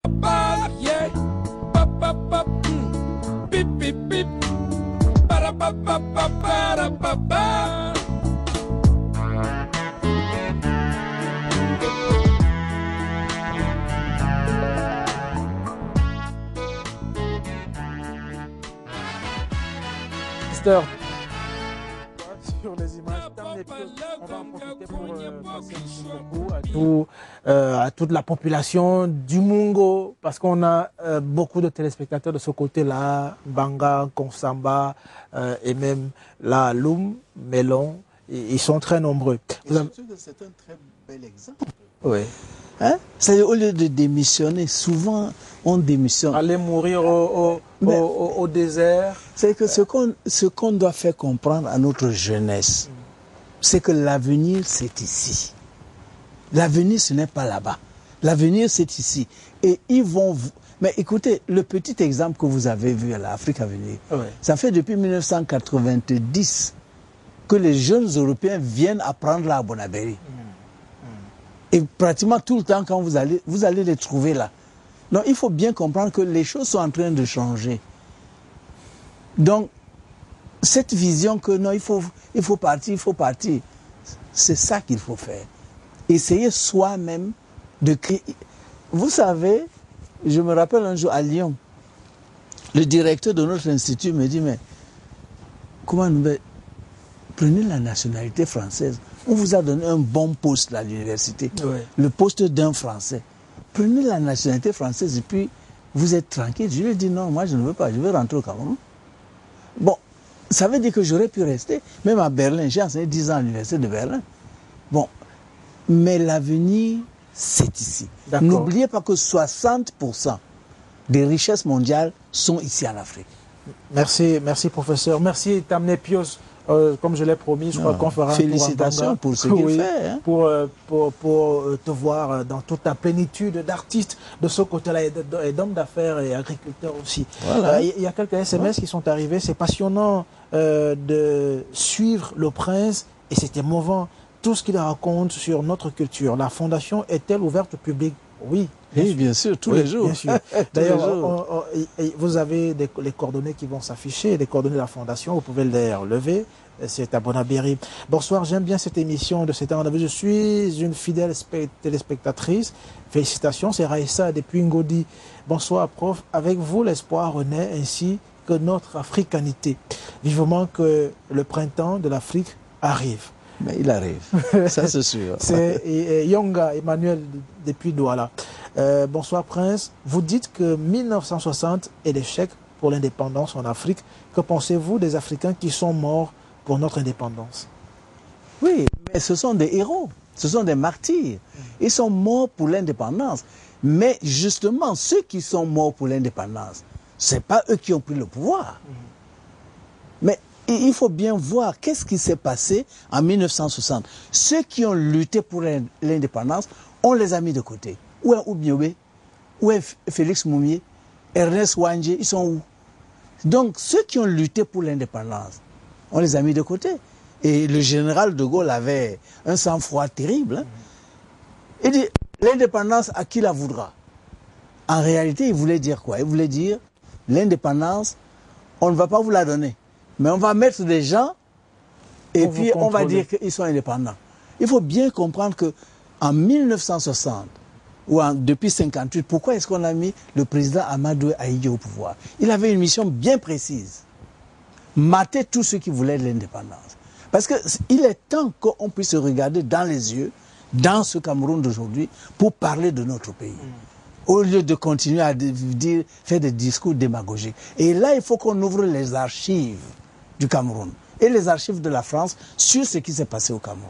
Yeah. Beep, beep, beep. Ba-da-ba-ba-ba-ba-da-ba-ba. Sur les images, on va en profiter pour passer beaucoup à toute la population du Mungo, parce qu'on a beaucoup de téléspectateurs de ce côté-là, Banga, Konsamba et même la Loum, Melon, ils sont très nombreux. C'est un très bel exemple. Oui. Hein? C'est-à-dire, au lieu de démissionner, souvent on démissionne. Aller mourir au désert. C'est que ce qu'on doit faire comprendre à notre jeunesse, c'est que l'avenir c'est ici. L'avenir ce n'est pas là-bas. L'avenir c'est ici. Et ils vont... Mais écoutez, le petit exemple que vous avez vu à l'Afrique à venir, ça fait depuis 1990 que les jeunes Européens viennent apprendre là à Bonabéry. Et pratiquement tout le temps, quand vous allez les trouver là. Donc, il faut bien comprendre que les choses sont en train de changer. Donc, cette vision que non, il faut partir, c'est ça qu'il faut faire. Essayer soi-même de créer. Vous savez, je me rappelle un jour à Lyon, le directeur de notre institut me dit, mais comment nous... Prenez la nationalité française. On vous a donné un bon poste à l'université, le poste d'un Français. Prenez la nationalité française et puis vous êtes tranquille. Je lui ai dit non, moi je ne veux pas, je veux rentrer au Cameroun. Bon, ça veut dire que j'aurais pu rester, même à Berlin. J'ai enseigné 10 ans à l'université de Berlin. Bon, mais l'avenir, c'est ici. N'oubliez pas que 60% des richesses mondiales sont ici en Afrique. Merci professeur. Merci Tamné Pios. Comme je l'ai promis, je crois qu'on fera félicitations pour ce qu'il fait. Hein? Pour te voir dans toute ta plénitude d'artiste de ce côté-là et d'hommes d'affaires et agriculteurs aussi. Voilà. Il y a quelques SMS qui sont arrivés. C'est passionnant de suivre le prince et c'est émouvant. Tout ce qu'il raconte sur notre culture. La fondation est-elle ouverte au public? Oui. Bien sûr, tous les jours. D'ailleurs, vous avez les coordonnées qui vont s'afficher, les coordonnées de la fondation, vous pouvez les relever. C'est à Bonabéry. Bonsoir, j'aime bien cette émission de cet rendez-vous. Je suis une fidèle téléspectatrice. Félicitations, c'est Raïssa depuis Ngodi. Bonsoir, prof. Avec vous, l'espoir renaît ainsi que notre africanité. Vivement que le printemps de l'Afrique arrive. Mais il arrive, ça c'est sûr. C'est Yonga Emmanuel depuis Douala. Bonsoir Prince, vous dites que 1960 est l'échec pour l'indépendance en Afrique. Que pensez-vous des Africains qui sont morts pour notre indépendance? Oui, mais ce sont des héros, ce sont des martyrs. Ils sont morts pour l'indépendance. Mais justement, ceux qui sont morts pour l'indépendance, ce n'est pas eux qui ont pris le pouvoir. Mais il faut bien voir qu'est-ce qui s'est passé en 1960. Ceux qui ont lutté pour l'indépendance, on les a mis de côté. Où est Oubiobe? Où est Félix Moumié? Ernest Wandje? Ils sont où? Donc, ceux qui ont lutté pour l'indépendance, on les a mis de côté. Et le général de Gaulle avait un sang-froid terrible. Hein? Il dit, l'indépendance, à qui la voudra? En réalité, il voulait dire quoi? Il voulait dire, l'indépendance, on ne va pas vous la donner. Mais on va mettre des gens et puis on va dire qu'ils sont indépendants. Il faut bien comprendre qu'en 1960, ou depuis 1958, pourquoi est-ce qu'on a mis le président Amadou Ahidjo au pouvoir? Il avait une mission bien précise. Mater tous ceux qui voulaient de l'indépendance. Parce qu'il est temps qu'on puisse se regarder dans les yeux, dans ce Cameroun d'aujourd'hui, pour parler de notre pays. Au lieu de continuer à faire des discours démagogiques. Et là, il faut qu'on ouvre les archives du Cameroun et les archives de la France sur ce qui s'est passé au Cameroun.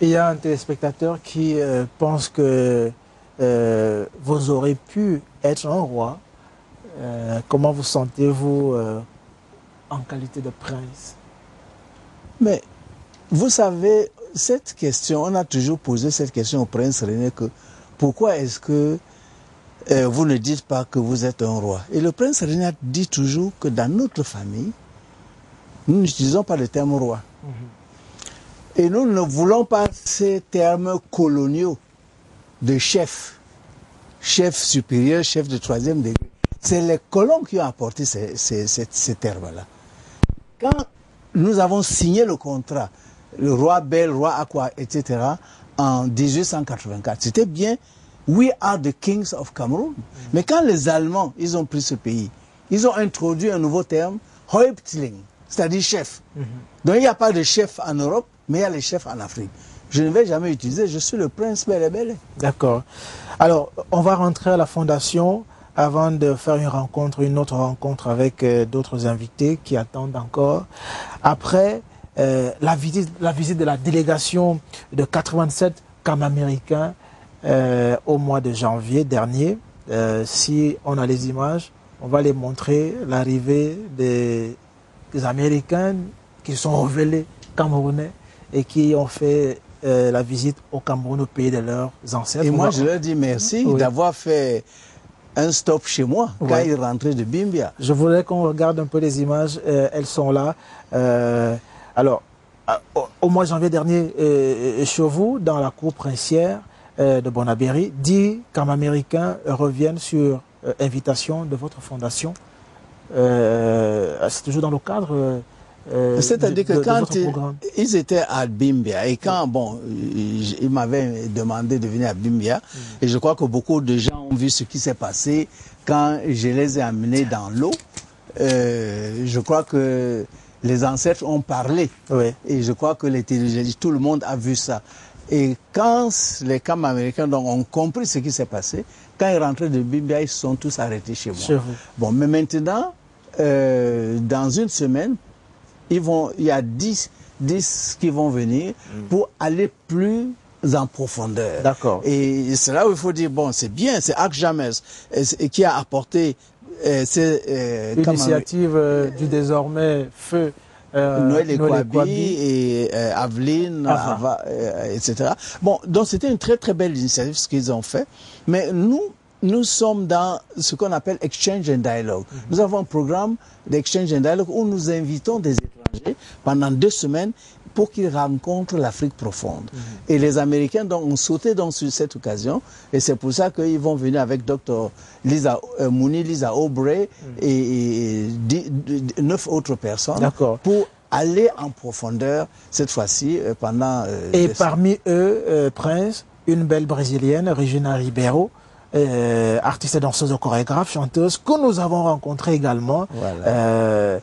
Il y a un téléspectateur qui pense que vous aurez pu être un roi. Comment vous sentez-vous en qualité de prince? Mais vous savez, cette question, on a toujours posé cette question au prince René, que pourquoi est-ce que vous ne dites pas que vous êtes un roi? Et le prince René dit toujours que dans notre famille, nous n'utilisons pas le terme roi. Et nous ne voulons pas ces termes coloniaux de chef. chef supérieur, chef de 3e degré. C'est les colons qui ont apporté ces termes-là. Quand nous avons signé le contrat, le roi Bell, roi Aqua, etc., en 1884, c'était bien « We are the kings of Cameroon ». Mais quand les Allemands, ils ont pris ce pays, ils ont introduit un nouveau terme, « Häuptling », c'est-à-dire chef. Donc il n'y a pas de chef en Europe, mais il y a les chefs en Afrique. Je ne vais jamais utiliser, je suis le prince Bele Bele. D'accord. Alors, on va rentrer à la fondation avant de faire une autre rencontre avec d'autres invités qui attendent encore. Après la visite de la délégation de 87 Camaméricains au mois de janvier dernier. Si on a les images, on va les montrer, l'arrivée des Américains qui sont révélés Camerounais et qui ont fait la visite au Cameroun, au pays de leurs ancêtres. Et moi, je leur dis merci d'avoir fait un stop chez moi quand ils rentraient de Bimbia. Je voudrais qu'on regarde un peu les images, elles sont là. Alors, au mois de janvier dernier, chez vous, dans la cour princière de Bonabéry, 10 Camaméricains reviennent sur invitation de votre fondation. C'est toujours dans le cadre c'est-à-dire que quand ils étaient à Bimbia et quand, bon, ils m'avaient demandé de venir à Bimbia et je crois que beaucoup de gens ont vu ce qui s'est passé quand je les ai amenés dans l'eau. Je crois que les ancêtres ont parlé et je crois que tout le monde a vu ça. Et quand les camps américains ont compris ce qui s'est passé, quand ils rentraient de Bimbia, ils se sont tous arrêtés chez moi. Bon, mais maintenant, dans une semaine, il y a 10 qui vont venir pour aller plus en profondeur. D'accord. Et c'est là où il faut dire, bon, c'est bien, c'est Ak James qui a apporté l'initiative du désormais feu Noël Ekwabi et Aveline, etc. Bon, donc c'était une très très belle initiative ce qu'ils ont fait. Mais nous sommes dans ce qu'on appelle Exchange and Dialogue. Nous avons un programme d'Exchange and Dialogue où nous invitons des étrangers pendant 2 semaines pour qu'ils rencontrent l'Afrique profonde. Et les Américains donc, ont sauté donc, sur cette occasion et c'est pour ça qu'ils vont venir avec Dr. Lisa Aubrey et 9 autres personnes pour aller en profondeur cette fois-ci pendant... et parmi eux, Prince, une belle brésilienne, Regina Ribeiro, artiste et danseuse, chorégraphe, chanteuse, que nous avons rencontrée également. Voilà.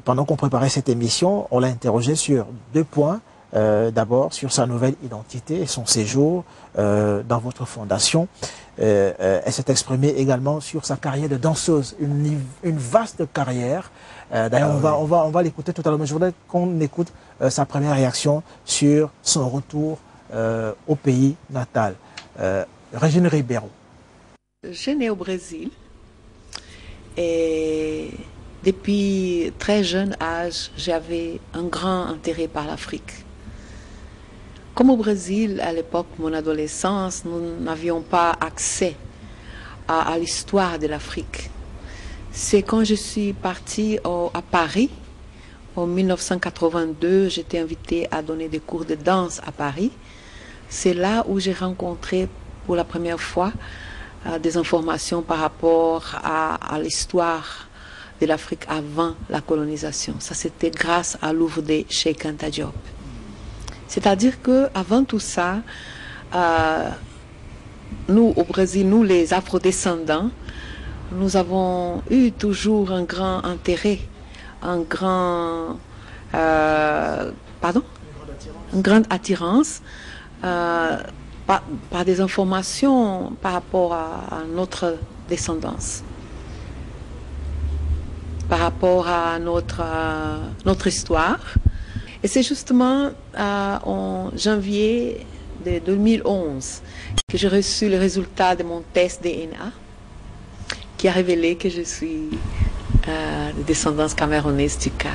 Pendant qu'on préparait cette émission, on l'a interrogée sur 2 points. D'abord, sur sa nouvelle identité et son séjour dans votre fondation. Elle s'est exprimée également sur sa carrière de danseuse, une vaste carrière. D'ailleurs, on va l'écouter tout à l'heure, mais je voudrais qu'on écoute sa première réaction sur son retour au pays natal. Regina Ribeiro. Je suis née au Brésil et depuis très jeune âge, j'avais un grand intérêt par l'Afrique. Comme au Brésil, à l'époque de mon adolescence, nous n'avions pas accès à l'histoire de l'Afrique. C'est quand je suis partie à Paris, en 1982, j'étais invitée à donner des cours de danse à Paris. C'est là où j'ai rencontré pour la première fois des informations par rapport à l'histoire de l'Afrique avant la colonisation. Ça, c'était grâce à l'œuvre de Cheikh Anta Diop. C'est-à-dire qu'avant tout ça, nous, au Brésil, nous, les afrodescendants, nous avons eu toujours un grand intérêt, une grande attirance par des informations par rapport à notre descendance, par rapport à notre histoire. Et c'est justement en janvier de 2011 que j'ai reçu le résultat de mon test DNA qui a révélé que je suis de descendance camerounaise Tika.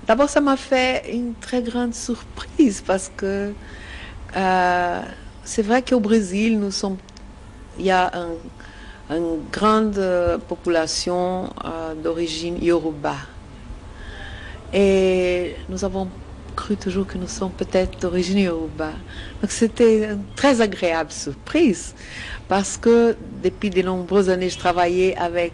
D'abord, ça m'a fait une très grande surprise parce que c'est vrai qu'au Brésil, il y a une grande population d'origine Yoruba. Et nous avons cru toujours que nous sommes peut-être d'origine yoruba. Donc c'était une très agréable surprise parce que depuis de nombreuses années, je travaillais avec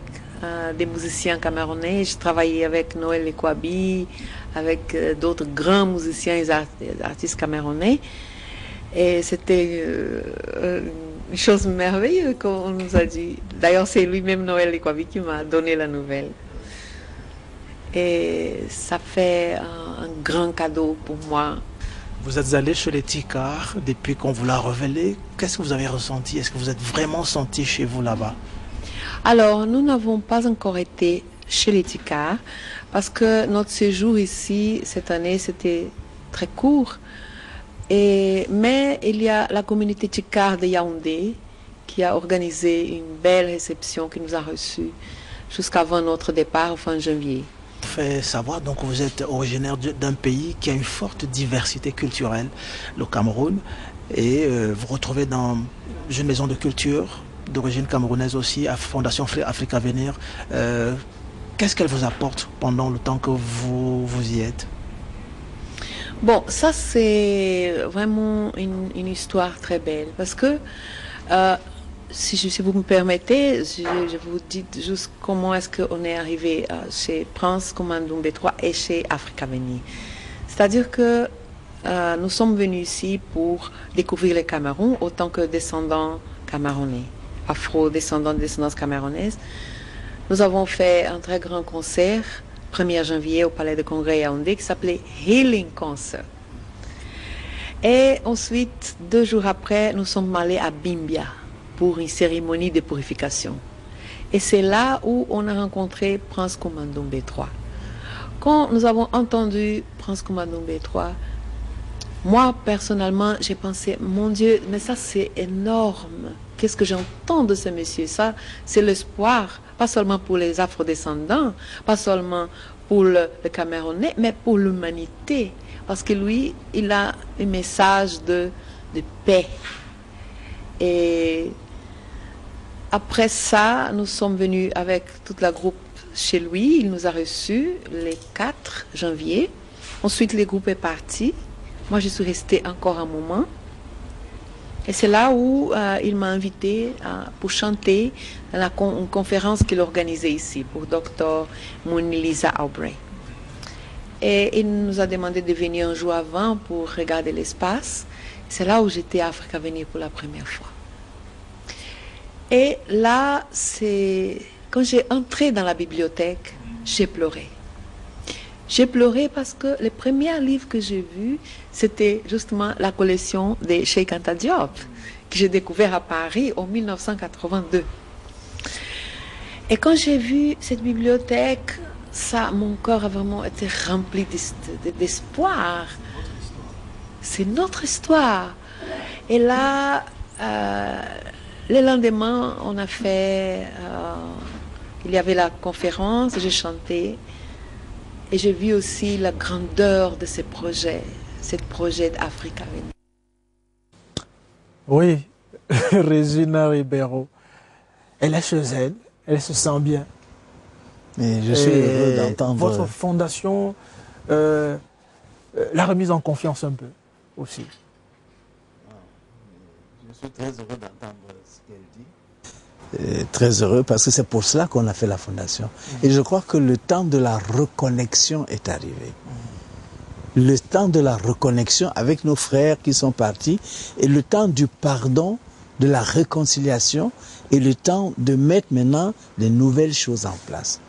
des musiciens camerounais, je travaillais avec Noël Lekwabi, avec d'autres grands musiciens et artistes camerounais. Et c'était une chose merveilleuse qu'on nous a dit. D'ailleurs, c'est lui-même, Noël Lekwabi, qui m'a donné la nouvelle. Et ça fait un grand cadeau pour moi. Vous êtes allé chez les Ticards depuis qu'on vous l'a révélé. Qu'est-ce que vous avez ressenti? Est-ce que vous êtes vraiment senti chez vous là-bas? Alors, nous n'avons pas encore été chez les Ticards parce que notre séjour ici, cette année, c'était très court. Mais il y a la communauté Ticard de Yaoundé qui a organisé une belle réception qui nous a reçus jusqu'avant notre départ au fin janvier. Fait savoir, donc vous êtes originaire d'un pays qui a une forte diversité culturelle, le Cameroun, et vous retrouvez dans une maison de culture d'origine camerounaise aussi, à Fondation Afrique Avenir. Qu'est-ce qu'elle vous apporte pendant le temps que vous y êtes? Bon, ça c'est vraiment une histoire très belle parce que si vous me permettez, je vous dis juste comment est-ce qu'on est arrivé chez Prince Coumba Ndombé III et chez Afrique Avenir. C'est-à-dire que nous sommes venus ici pour découvrir le Cameroun autant que descendants camerounais, afro-descendants de descendance camerounaise. Nous avons fait un très grand concert 1er janvier au Palais de Congrès Yaoundé qui s'appelait Healing Concert. Et ensuite, 2 jours après, nous sommes allés à Bimbia pour une cérémonie de purification. Et c'est là où on a rencontré Prince Coumba Ndombé III. Quand nous avons entendu Prince Coumba Ndombé III, moi, personnellement, j'ai pensé, mon Dieu, mais ça c'est énorme. Qu'est-ce que j'entends de ce monsieur? Ça, c'est l'espoir, pas seulement pour les afrodescendants, pas seulement pour le Camerounais, mais pour l'humanité. Parce que lui, il a un message de paix. Et après ça, nous sommes venus avec toute la groupe chez lui. Il nous a reçus le 4 janvier. Ensuite, le groupe est parti. Moi, je suis restée encore un moment. Et c'est là où il m'a invité pour chanter à une conférence qu'il organisait ici pour Dr. Mounilisa Aubrey. Et il nous a demandé de venir un jour avant pour regarder l'espace. C'est là où j'étais à Afrique Avenir pour la première fois. Et là, quand j'ai entré dans la bibliothèque, j'ai pleuré. J'ai pleuré parce que le premier livre que j'ai vu, c'était justement la collection de Cheikh Anta Diop, que j'ai découvert à Paris en 1982. Et quand j'ai vu cette bibliothèque, mon cœur a vraiment été rempli d'espoir. C'est notre histoire. Et là, le lendemain, on a fait, il y avait la conférence, j'ai chanté. Et j'ai vu aussi la grandeur de ce projet d'Afrique Avenir. Oui, Regina Ribeiro, elle est chez elle se sent bien. Et je suis heureux d'entendre. Votre fondation, la remise en confiance un peu aussi. Je suis très heureux d'entendre ce qu'elle dit. Très heureux parce que c'est pour cela qu'on a fait la fondation. Et je crois que le temps de la reconnexion est arrivé. Le temps de la reconnexion avec nos frères qui sont partis et le temps du pardon, de la réconciliation et le temps de mettre maintenant de nouvelles choses en place.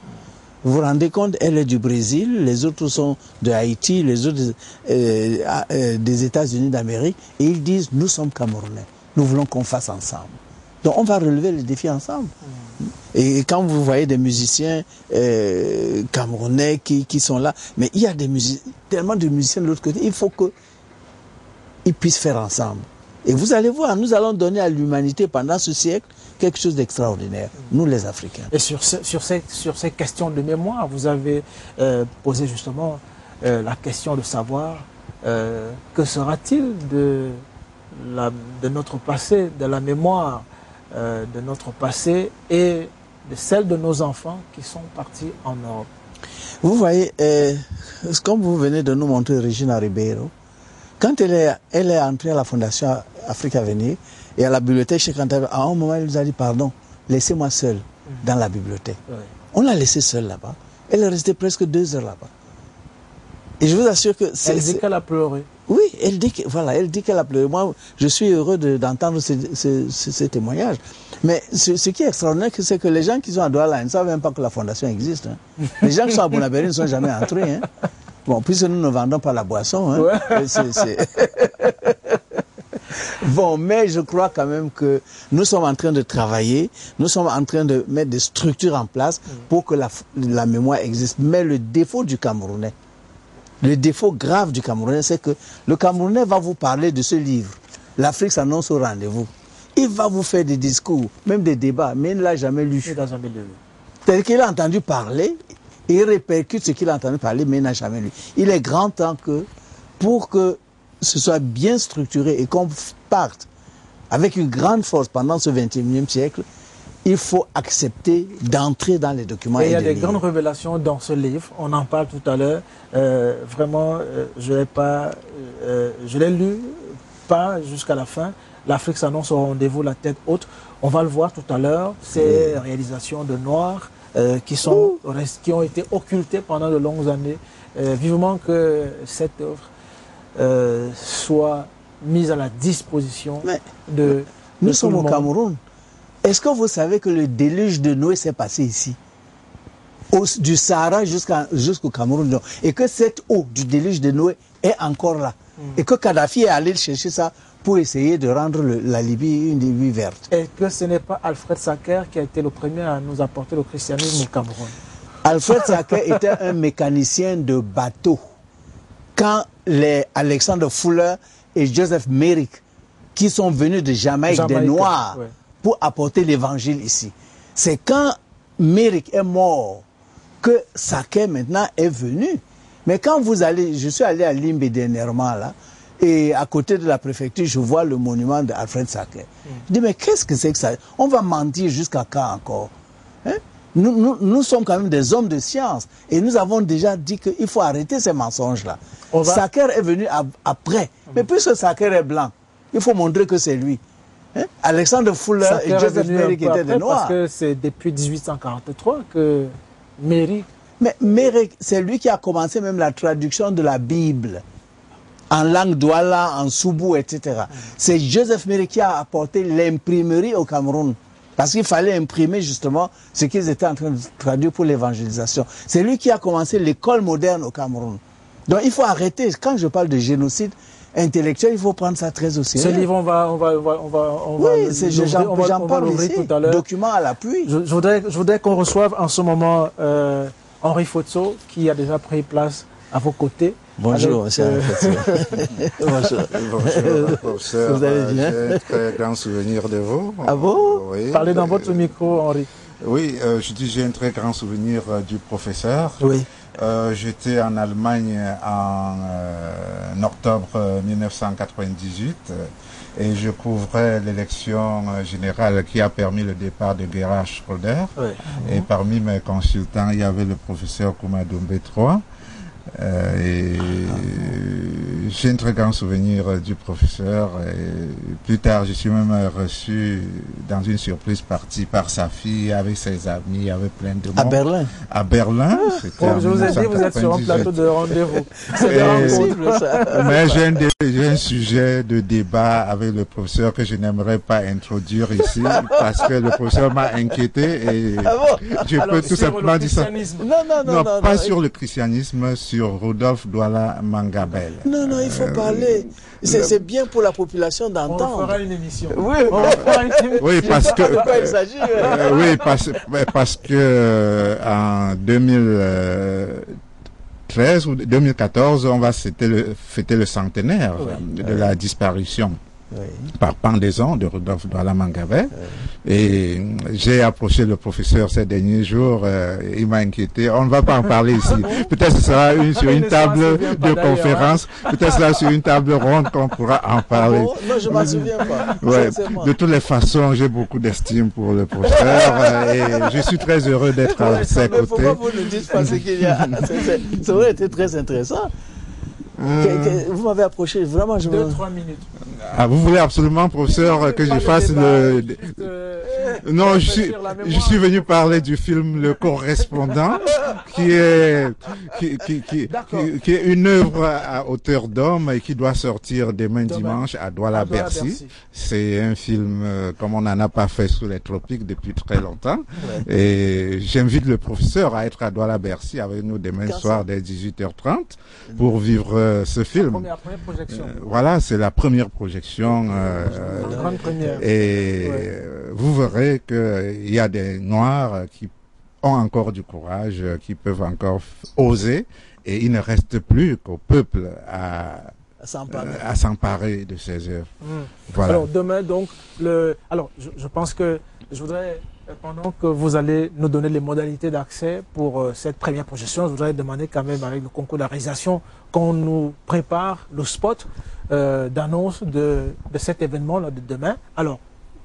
Vous vous rendez compte, elle est du Brésil, les autres sont de Haïti, les autres des États-Unis d'Amérique et ils disent nous sommes Camerounais, nous voulons qu'on fasse ensemble. Donc on va relever les défis ensemble. Et quand vous voyez des musiciens camerounais qui sont là, mais il y a tellement de musiciens de l'autre côté, il faut qu'ils puissent faire ensemble. Et vous allez voir, nous allons donner à l'humanité pendant ce siècle quelque chose d'extraordinaire, nous les Africains. Et sur ces questions de mémoire, vous avez posé justement la question de savoir que sera-t-il de notre passé, de la mémoire de notre passé et de celle de nos enfants qui sont partis en Europe. Vous voyez, comme vous venez de nous montrer Regina Ribeiro, quand elle est entrée à la Fondation Afrique Avenir et à la bibliothèque chez Cantabria, à un moment, elle nous a dit, pardon, laissez-moi seule dans la bibliothèque. Ouais. On l'a laissée seule là-bas. Elle est restée presque 2 heures là-bas. Et je vous assure que... Elle dit qu'elle a pleuré. Oui, elle dit qu'elle a pleuré. Moi, je suis heureux d'entendre ces témoignages. Mais ce qui est extraordinaire, c'est que les gens qui sont à Douala, ils ne savent même pas que la fondation existe. Hein. Les gens qui sont à Bonabéry ne sont jamais entrés. Hein. Bon, puisque nous ne vendons pas la boisson. Hein. Ouais. Bon, mais je crois quand même que nous sommes en train de travailler, nous sommes en train de mettre des structures en place pour que la mémoire existe. Mais le défaut du Camerounais, le défaut grave du Camerounais, c'est que le Camerounais va vous parler de ce livre. L'Afrique s'annonce au rendez-vous. Il va vous faire des discours, même des débats, mais il ne l'a jamais lu. C'est-à-dire qu'il a entendu parler, et il répercute ce qu'il a entendu parler, mais il n'a jamais lu. Il est grand temps que, pour que ce soit bien structuré et qu'on parte avec une grande force pendant ce 21e siècle, il faut accepter d'entrer dans les documents. Et il y a des grandes révélations dans ce livre, on en parle tout à l'heure. Vraiment, je l'ai lu, pas jusqu'à la fin. L'Afrique s'annonce au rendez-vous, la tête haute. On va le voir tout à l'heure, ces réalisations de Noirs qui ont été occultées pendant de longues années. Vivement que cette œuvre soit mise à la disposition de nous sommes au Cameroun. Est-ce que vous savez que le déluge de Noé s'est passé ici, du Sahara jusqu'au Cameroun, et que cette eau du déluge de Noé est encore là, et que Kadhafi est allé chercher ça pour essayer de rendre la Libye une Libye verte. Et que ce n'est pas Alfred Saker qui a été le premier à nous apporter le christianisme au Cameroun. Alfred Saker était un mécanicien de bateau. Quand les Alexander Fuller et Joseph Merrick, qui sont venus de Jamaïque, des Noirs, pour apporter l'évangile ici. C'est quand Merrick est mort que Saker maintenant est venu. Mais quand vous allez, je suis allé à Limbe dernièrement là, et à côté de la préfecture, je vois le monument d'Alfred Saker. Je dis, mais qu'est-ce que c'est que ça? On va mentir jusqu'à quand encore? Hein? Nous sommes quand même des hommes de science et nous avons déjà dit qu'il faut arrêter ces mensonges-là. Saker est venu après. Mais puisque Saker est blanc, il faut montrer que c'est lui. Hein? Alexander Fuller et Joseph Merrick étaient des Noirs. Parce que c'est depuis 1843 que Merrick... Mais Merrick, c'est lui qui a commencé même la traduction de la Bible en langue douala, en soubou, etc. C'est Joseph Merrick qui a apporté l'imprimerie au Cameroun. Parce qu'il fallait imprimer justement ce qu'ils étaient en train de traduire pour l'évangélisation. C'est lui qui a commencé l'école moderne au Cameroun. Donc il faut arrêter. Quand je parle de génocide intellectuel, il faut prendre ça très au sérieux. Ce livre, on va j'en parle ici, tout à l'heure. Document à l'appui. Je voudrais qu'on reçoive en ce moment Henri Fotso, qui a déjà pris place à vos côtés. Bonjour, monsieur. Bonjour, professeur. Vous allez bien? J'ai un très grand souvenir de vous. Ah bon? Oui. Parlez dans votre micro, Henri. Oui, je dis j'ai un très grand souvenir du professeur. Oui. J'étais en Allemagne en octobre 1998 et je couvrais l'élection générale qui a permis le départ de Gerhard Schröder. Oui. Et parmi mes consultants, il y avait le professeur Koumadoumbe III. Et j'ai un très grand souvenir du professeur. Et plus tard, je suis même reçu dans une surprise partie par sa fille, avec ses amis, avec plein de monde. À Berlin. À Berlin. Je vous ai dit, vous êtes sur un plateau de rendez-vous. Mais j'ai un sujet de débat avec le professeur que je n'aimerais pas introduire ici parce que le professeur m'a inquiété et je peux tout simplement dire ça. Non, pas sur le christianisme, sur Rodolphe Douala Mangabel. Non, il faut parler. C'est bien pour la population d'entendre. On fera une émission. Oui, parce que... De quoi il s'agit? Oui, parce que en 2013 ou 2014, on va fêter le centenaire de la disparition Oui. Pendaison de Rodolphe Douala Mangabé. Et j'ai approché le professeur ces derniers jours, il m'a inquiété. On ne va pas en parler ici. Peut-être ce sera sur une table de conférence, peut-être ce sera sur une table ronde qu'on pourra en parler. Ah bon? Non, je ne m'en souviens pas. Ouais. De toutes les façons, j'ai beaucoup d'estime pour le professeur et je suis très heureux d'être à ses côtés. Pourquoi vous ne dites pas ce qu'il y a? Ça aurait été très intéressant. Vous m'avez approché, vraiment. 2-3 minutes. Ah, vous voulez absolument, professeur, que je fasse le... Non, je suis venu parler du film Le Correspondant, qui est une œuvre à hauteur d'homme et qui doit sortir demain dimanche à Douala-Bercy. C'est un film comme on n'en a pas fait sous les tropiques depuis très longtemps. Ouais. Et j'invite le professeur à être à Douala-Bercy avec nous demain soir dès 18h30 pour vivre ce film. Première projection. Voilà, c'est la première projection. Grande première. Et vous verrez qu'il y a des Noirs qui ont encore du courage, qui peuvent encore oser, et il ne reste plus qu'au peuple à s'emparer de ces œuvres. Voilà. Alors demain, donc, je pense que je voudrais, pendant que vous allez nous donner les modalités d'accès pour cette première projection, je voudrais demander quand même avec le concours de la réalisation qu'on nous prépare le spot d'annonce de cet événement-là de demain. Alors,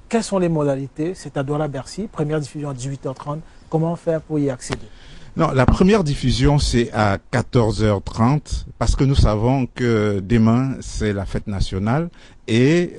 quelles sont les modalités? C'est à Douala-Bercy, première diffusion à 18h30. Comment faire pour y accéder? Non, la première diffusion, c'est à 14h30, parce que nous savons que demain, c'est la fête nationale, et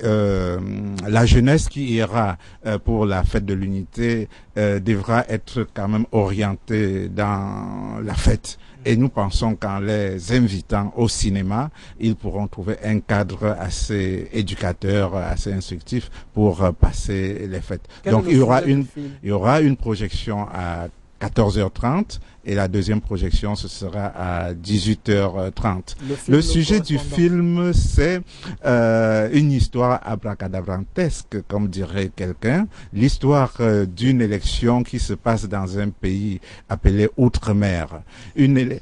la jeunesse qui ira pour la fête de l'unité devra être quand même orientée dans la fête. Et nous pensons qu'en les invitant au cinéma, ils pourront trouver un cadre assez éducateur, assez instructif pour passer les fêtes. Donc il y aura une projection à 14h30 et la deuxième projection ce sera à 18h30. Le sujet du film, c'est une histoire abracadabrantesque, comme dirait quelqu'un, l'histoire d'une élection qui se passe dans un pays appelé Outre-mer. Et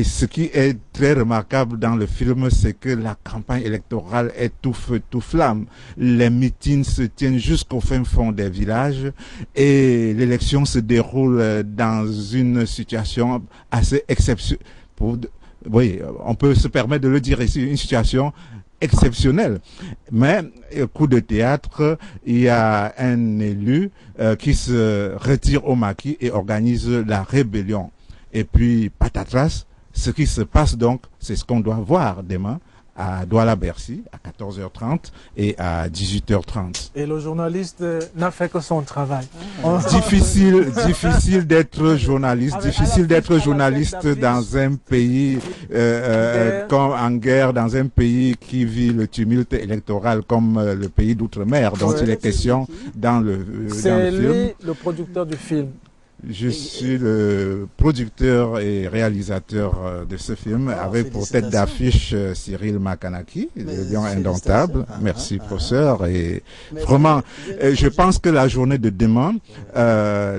ce qui est très remarquable dans le film, c'est que la campagne électorale est tout feu, tout flamme. Les meetings se tiennent jusqu'au fin fond des villages et l'élection se déroule dans une situation assez exceptionnelle. Oui, on peut se permettre de le dire ici, une situation exceptionnelle. Mais, coup de théâtre, il y a un élu qui se retire au maquis et organise la rébellion. Et puis, patatras, ce qui se passe donc, c'est ce qu'on doit voir demain à Douala-Bercy à 14h30 et à 18h30. Et le journaliste n'a fait que son travail. Difficile d'être journaliste, dans un pays comme en guerre, dans un pays qui vit le tumulte électoral comme le pays d'outre-mer dont il est question dans le film. C'est lui le producteur du film. Je suis le producteur et réalisateur de ce film avec pour tête d'affiche Cyril Makanaki, le lion indomptable. Merci professeur. Et vraiment, je pense que la journée de demain,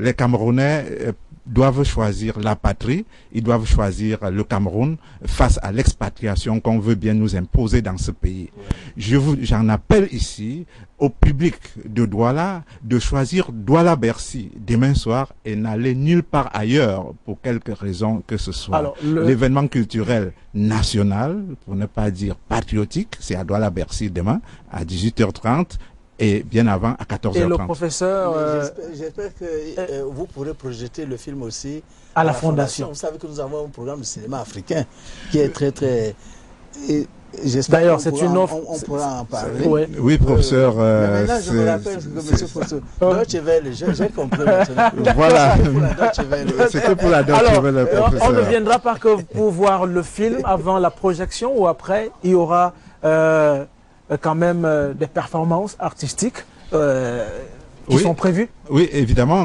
les Camerounais doivent choisir la patrie, ils doivent choisir le Cameroun face à l'expatriation qu'on veut bien nous imposer dans ce pays. J'en appelle ici au public de Douala de choisir Douala-Bercy demain soir et n'aller nulle part ailleurs pour quelque raison que ce soit. L'événement culturel national, pour ne pas dire patriotique, c'est à Douala-Bercy demain à 18h30. Et bien avant, à 14h30. Et le professeur... J'espère que vous pourrez projeter le film aussi à la Fondation. Vous savez que nous avons un programme de cinéma africain qui est très, très... D'ailleurs, c'est une offre... On pourra en parler. Oui, professeur. Mais maintenant, je me rappelle que monsieur professeur, Deutsche Welle, j'ai compris maintenant. Voilà. C'était pour la Deutsche Welle, professeur. On ne viendra pas que pour voir le film avant la projection ou après, il y aura... quand même des performances artistiques qui sont prévues. Oui, évidemment.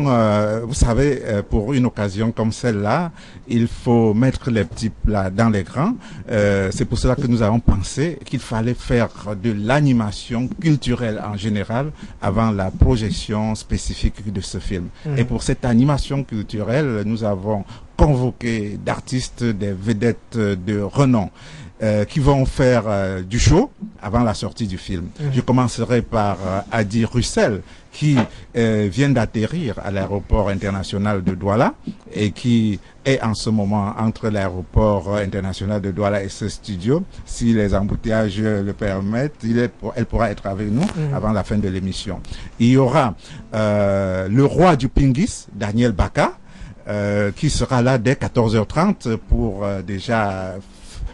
Vous savez, pour une occasion comme celle-là, il faut mettre les petits plats dans les grands. C'est pour cela que nous avons pensé qu'il fallait faire de l'animation culturelle en général avant la projection spécifique de ce film. Et pour cette animation culturelle, nous avons convoqué d'artistes, des vedettes de renom. qui vont faire du show avant la sortie du film. Je commencerai par Adi Russell, qui vient d'atterrir à l'aéroport international de Douala et qui est en ce moment entre l'aéroport international de Douala et ce studio. Si les embouteillages le permettent, elle pourra être avec nous avant la fin de l'émission. Il y aura le roi du Pingis, Daniel Baka, qui sera là dès 14h30 pour déjà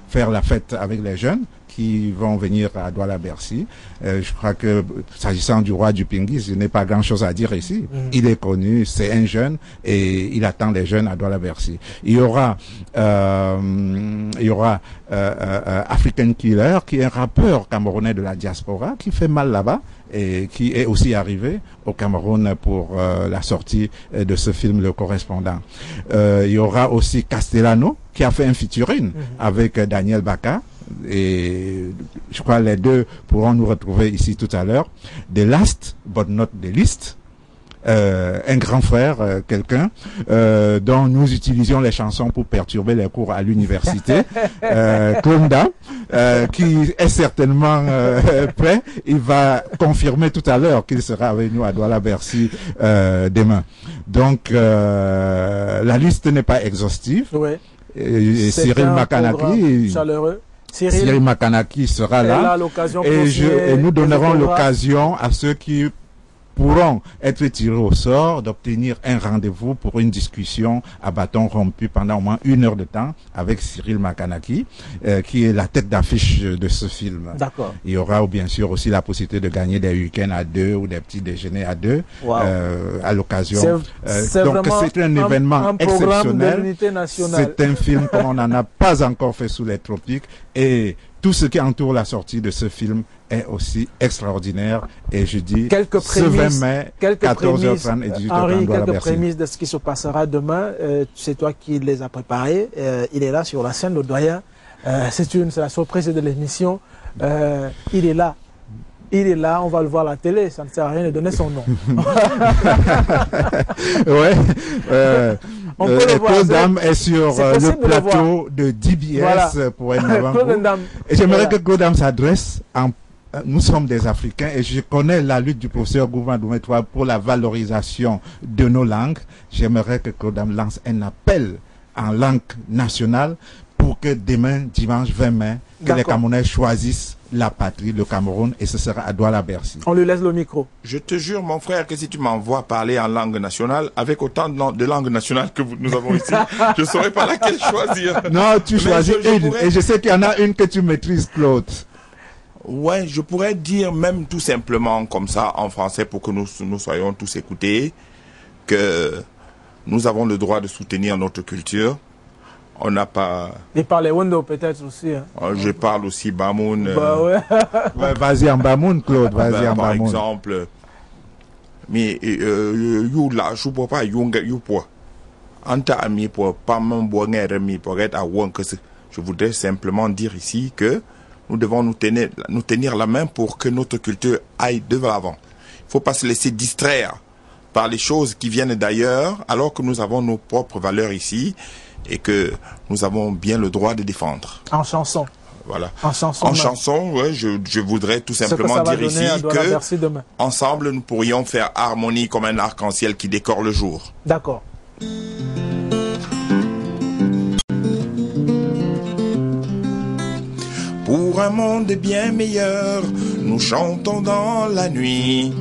faire la fête avec les jeunes qui vont venir à Douala-Bercy. Je crois que, s'agissant du roi du Pingis, je n'ai pas grand-chose à dire ici. Il est connu, c'est un jeune, et il attend les jeunes à Douala-Bercy. Il y aura African Killer, qui est un rappeur camerounais de la diaspora, qui fait mal là-bas, et qui est aussi arrivé au Cameroun pour la sortie de ce film Le Correspondant. Il y aura aussi Castellano, qui a fait un featuring avec Daniel Baka, et je crois les deux pourront nous retrouver ici tout à l'heure. The Last but not the least, un grand frère, quelqu'un dont nous utilisions les chansons pour perturber les cours à l'université, Klondam, qui est certainement prêt. Il va confirmer tout à l'heure qu'il sera avec nous à Douala-Bercy demain. Donc la liste n'est pas exhaustive. Ouais. Et Cyril Makanaki, chaleureux. Cyril Makanaki sera là, et nous donnerons l'occasion à ceux qui pourront être tirés au sort d'obtenir un rendez-vous pour une discussion à bâton rompu pendant au moins 1 heure de temps avec Cyril Makanaki, qui est la tête d'affiche de ce film. D'accord. Il y aura bien sûr aussi la possibilité de gagner des week-ends à 2 ou des petits déjeuners à 2 à l'occasion. Donc c'est un événement exceptionnel. C'est un film qu'on n'en a pas encore fait sous les tropiques, et tout ce qui entoure la sortie de ce film est aussi extraordinaire. Et je dis, ce 20 mai, 14h30 et 18h30. Henri, quelques prémices de ce qui se passera demain. C'est toi qui les as préparées. Il est là sur la scène, le doyen. C'est la surprise de l'émission. Il est là. Il est là, on va le voir à la télé, ça ne sert à rien de donner son nom. Ouais. Klondam est sur le plateau de DBS pour un avant-goût. Et j'aimerais que Klondam s'adresse en... Nous sommes des Africains et je connais la lutte du professeur Gouvin Doumetwa pour la valorisation de nos langues. J'aimerais que Klondam lance un appel en langue nationale pour que demain, dimanche 20 mai, que les Camerounais choisissent la patrie, le Cameroun, et ce sera à Douala-Bercy. On lui laisse le micro. Je te jure, mon frère, que si tu m'envoies parler en langue nationale, avec autant de langues nationales que nous avons ici, je ne saurais pas laquelle choisir. Non, tu choisis une, et je sais qu'il y en a une que tu maîtrises, Claude. Ouais, je pourrais dire même tout simplement comme ça en français pour que nous soyons tous écoutés, que nous avons le droit de soutenir notre culture. On n'a pas... Et par les Wendo peut-être aussi. Hein. Je parle aussi Bamoun. Bah ouais. Ouais, vas-y en Bamoun, Claude, vas-y en Bamoun. Par exemple, mais you la je peux pas you pour anta ami pour pas m'embonger pour être à Wankes. Je voudrais simplement dire ici que nous devons nous tenir la main pour que notre culture aille de l'avant. Il ne faut pas se laisser distraire par les choses qui viennent d'ailleurs, alors que nous avons nos propres valeurs ici et que nous avons bien le droit de défendre. En chanson. Voilà. En chanson. En chanson, ouais, je voudrais tout simplement dire ici que ensemble nous pourrions faire harmonie comme un arc-en-ciel qui décore le jour. D'accord. Pour un monde bien meilleur, nous chantons dans la nuit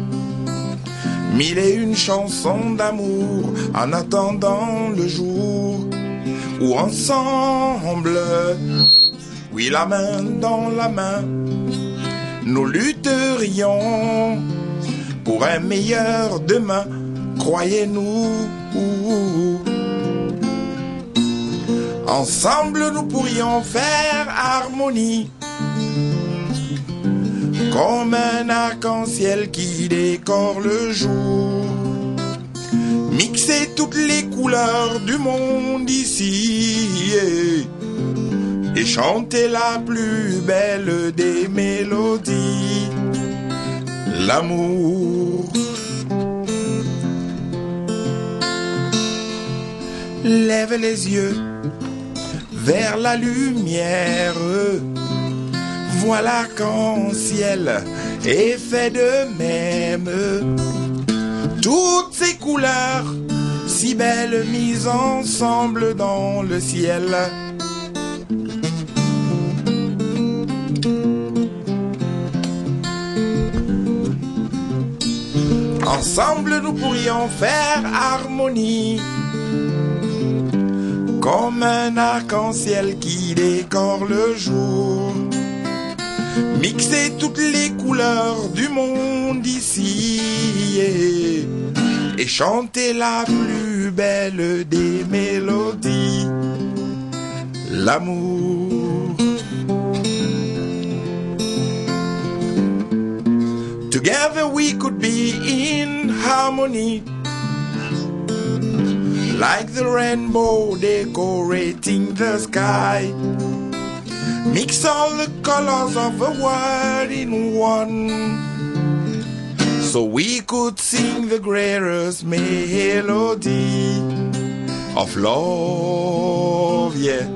1001 chansons d'amour en attendant le jour où ensemble, oui la main dans la main, nous lutterions pour un meilleur demain, croyez-nous. Ensemble nous pourrions faire harmonie comme un arc-en-ciel qui décore le jour. Mixer toutes les couleurs du monde ici et chanter la plus belle des mélodies, l'amour. Lève les yeux vers la lumière vois l'arc-en-ciel et fait de même. Toutes ces couleurs, si belles mises ensemble dans le ciel. Ensemble nous pourrions faire harmonie, comme un arc-en-ciel qui décore le jour. Mixer toutes les couleurs du monde ici et chanter la plus belle des mélodies, l'amour. Together we could be in harmony, like the rainbow decorating the sky. Mix all the colors of the world in one, so we could sing the greatest melody of love, yeah.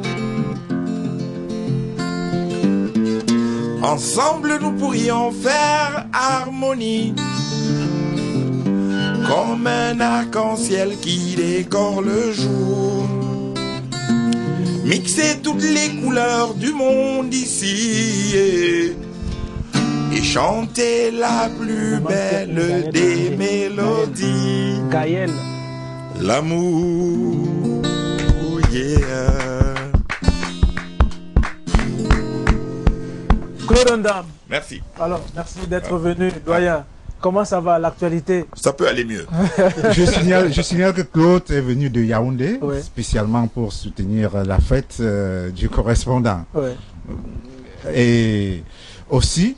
Ensemble nous pourrions faire harmonie, comme un arc-en-ciel qui décore le jour. Mixer toutes les couleurs du monde ici et chanter la plus belle des mélodies, Gaël. L'amour, yeah. Claude Ndam. Merci. Alors, merci d'être venu, doyen. Comment ça va, l'actualité? Ça peut aller mieux. Je signale que Claude est venu de Yaoundé, Ouais. spécialement pour soutenir la fête du correspondant. Ouais. Et aussi,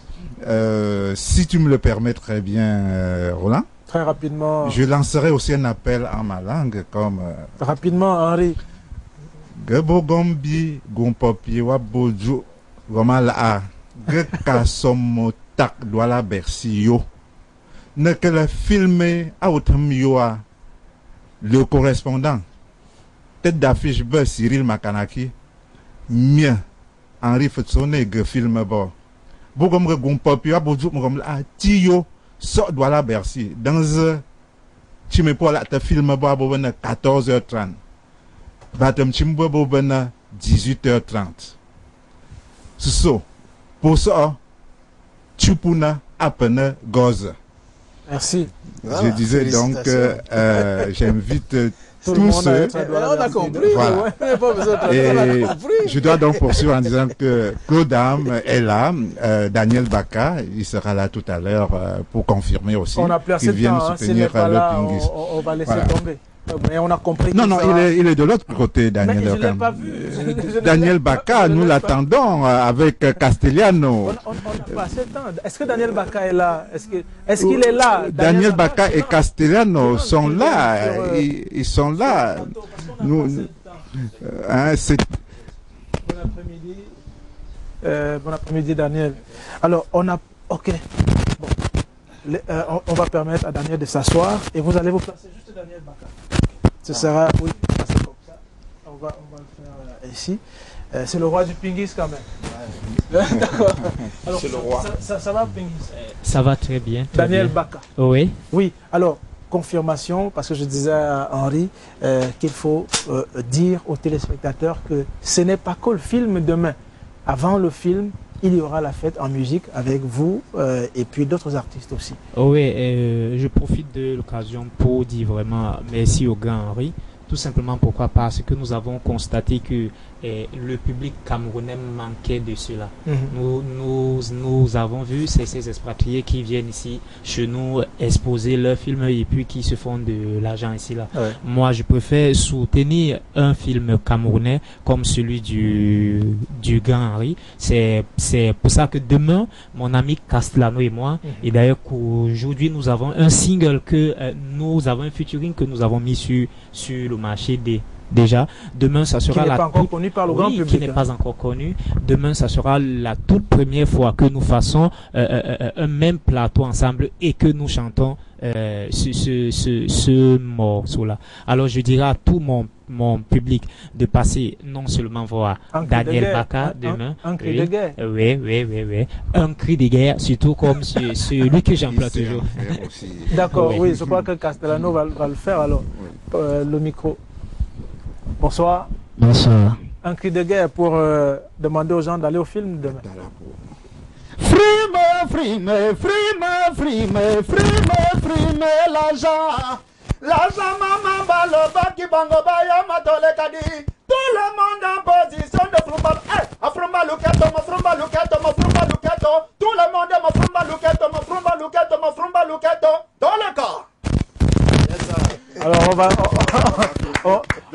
si tu me le permets très bien, Roland, Très rapidement. je lancerai aussi un appel en ma langue comme Rapidement, Henri. Gabogombi Gompopi Waboju Gomala Gekasomotak Douala Bersio. Ne que le filmer à Yoa, le correspondant, tête d'affiche be Cyril Makanaki, mieux Henri Fetsone que film bo. Bogom Gompopi Waboju Gomala Tio, sort Douala Bercy. Dans tu me peux la te film bo à 14h30. Batem Chimbo Bobena 18h30. So, pour ça, Chupuna Apene Goze. Merci. Je disais donc, j'invite tous ceux. On a compris. Voilà. Ouais, pas besoin de Et on a compris. je dois donc poursuivre en disant que Claude Am est là, Daniel Baka, il sera là tout à l'heure pour confirmer aussi On a plus assez qu'il de vienne temps. S'il n'est soutenir pas le là, Pingis. on va laisser Voilà. tomber. Mais on a compris. Non, qu'il non, sera- il est de l'autre côté, Mais Daniel je ne l'ai Baka. pas vu. Je ne l'ai Daniel pas Baka, vu, je nous ne l'ai pas- l'attendons avec Castellano. On n'a pas assez de temps. Est-ce que Daniel Baka est là? Est-ce qu'il est là? Daniel Baka et Castellano sont non, là. sur, Ils sont là. Nous, c'est Bon après-midi. Bon après-midi, Daniel. Alors, on a... Ok. Bon. On va permettre à Daniel de s'asseoir et vous allez vous placer juste Daniel Baka. Ce sera... Oui, c'est comme ça. On va le faire ici. C'est le roi du Pingis quand même. D'accord. Alors, C'est le roi. Ça va, Pingis? Ça va très bien. très Daniel bien. Baka. Oui. Oui, alors, confirmation, parce que je disais à Henri qu'il faut dire aux téléspectateurs que ce n'est pas que le film demain. Avant le film, il y aura la fête en musique avec vous et puis d'autres artistes aussi. Oui, je profite de l'occasion pour dire vraiment merci au grand Henri. Tout simplement pourquoi? Parce que nous avons constaté que le public camerounais manquait de cela. Nous avons vu ces expatriés qui viennent ici chez nous exposer leurs films et puis qui se font de l'argent ici là. Ouais. Moi, je préfère soutenir un film camerounais comme celui du grand Henri. C'est pour ça que demain, mon ami Castellano et moi, et d'ailleurs qu'aujourd'hui nous avons un single que nous avons un featuring que nous avons mis sur le marché déjà. Demain, ça sera Qui n'est la pas encore toute- connu par le Oui, grand qui public. n'est hein. pas encore connu. Demain, ça sera la toute première fois que nous fassons un même plateau ensemble et que nous chantons ce morceau-là. Alors, je dirais à tout mon public de passer non seulement voir Daniel Baka demain. Un cri de guerre. Oui. Un cri de guerre, surtout comme celui que j'emploie toujours. D'accord, oui, je crois que Castellano va le faire alors. Oui. Le micro. Bonsoir. Bonsoir. Un cri de guerre pour demander aux gens d'aller au film demain. Frime l'argent. L'argent maman baloba qui bango baya matole kadi. Tout le monde en position de frumba. Frumba luketo, ma frumba luketo, ma frumba luketo. Tout le monde ma frumba luketo, ma frumba luketo, ma frumba luketo. Dans le corps. Alors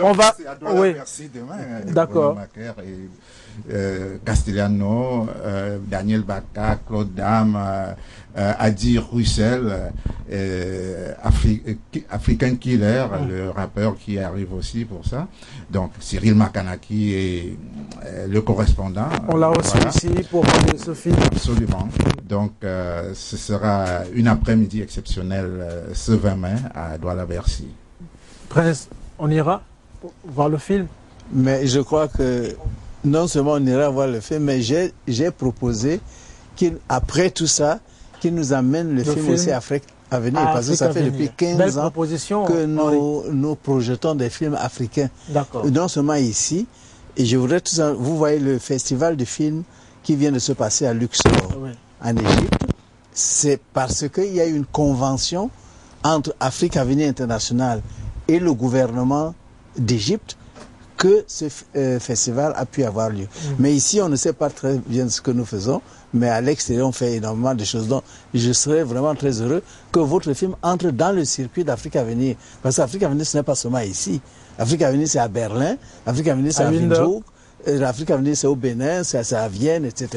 on va oui. Merci demain. D'accord. Castellano, Daniel Baka, Claude Dame, Adi Roussel, African Killer, le rappeur qui arrive aussi pour ça. Donc Cyril Makanaki et le correspondant. On l'a aussi ici pour parler de ce film. Absolument. Donc ce sera une après-midi exceptionnelle ce 20 mai à Douala-Bercy. Prince, on ira pour voir le film? Mais je crois que non seulement on ira voir le film, mais j'ai proposé qu'après tout ça, qu'il nous amène le film aussi Afrique à venir, parce que ça fait depuis 15 ans que nous projetons des films africains. Non seulement ici, et je voudrais tout ça, vous voyez le festival de films qui vient de se passer à Luxor, en Égypte, c'est parce qu'il y a une convention entre Afrique à venir international et le gouvernement d'Égypte que ce festival a pu avoir lieu. Mais ici, on ne sait pas très bien ce que nous faisons, mais à l'extérieur, on fait énormément de choses. Donc, je serais vraiment très heureux que votre film entre dans le circuit d'Afrique à venir. Parce qu'Afrique à venir, ce n'est pas seulement ici. Afrique à venir, c'est à Berlin. Afrique à venir, c'est à Windhoek. L'Afrique à venir, c'est au Bénin, c'est à Vienne, etc.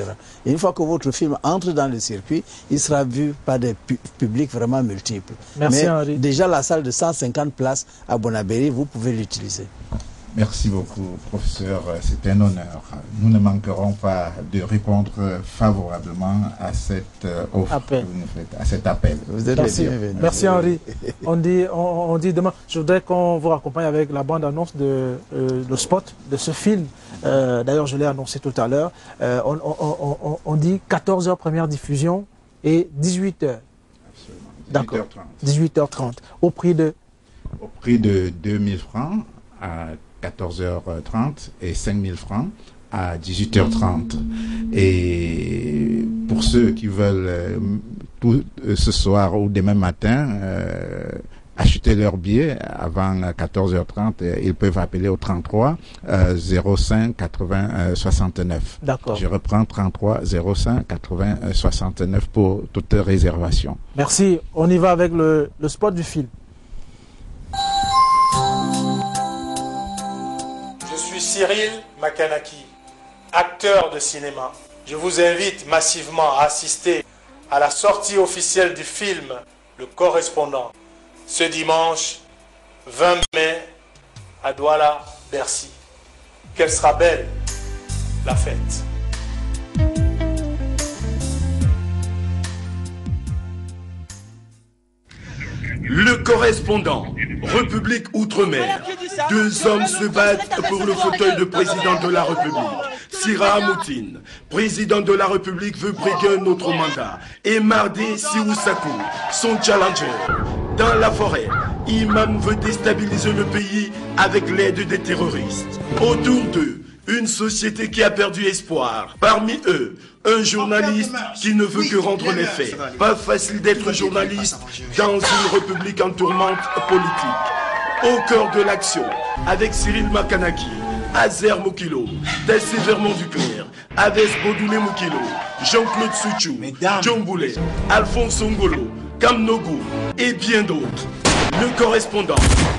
Et une fois que votre film entre dans le circuit, il sera vu par des publics vraiment multiples. Merci, Henri. Déjà, la salle de 150 places à Bonabéry, vous pouvez l'utiliser. Merci beaucoup, professeur. C'est un honneur. Nous ne manquerons pas de répondre favorablement à cette offre que vous nous faites, à cet appel. Vous êtes bienvenue. Merci Henri. On dit demain. Je voudrais qu'on vous accompagne avec la bande-annonce de le spot de ce film. D'ailleurs, je l'ai annoncé tout à l'heure. On dit 14h première diffusion et 18h. D'accord. 18h30. Au prix de 2000 francs à 14h30 et 5000 francs à 18h30. Et pour ceux qui veulent tout ce soir ou demain matin acheter leur billet avant 14h30, ils peuvent appeler au 33 05 80 69. D'accord. Je reprends 33 05 80 69 pour toute réservation. Merci. On y va avec le spot du film. Cyril Makanaki, acteur de cinéma. Je vous invite massivement à assister à la sortie officielle du film Le Correspondant, ce dimanche 20 mai à Douala, Bercy. Qu'elle sera belle, la fête. Le Correspondant, République Outre-mer. Deux hommes se battent pour le fauteuil de président de la République. Sira Amoutine, président de la République, veut briguer un autre mandat. Et Mardi Siousakou, son challenger. Dans la forêt, Imam veut déstabiliser le pays avec l'aide des terroristes. Autour d'eux, une société qui a perdu espoir. Parmi eux, un journaliste qui ne veut que rendre les faits. Pas facile d'être journaliste dans une république en tourmente politique. Au cœur de l'action, avec Cyril Makanaki, Azer Mokilo, Tessé Vermont Duclerc, Aves Bodoulé Mokilo, Jean-Claude Souchou, John Boulet, Alphonse Ngolo, Kamnogo et bien d'autres. Le Correspondant,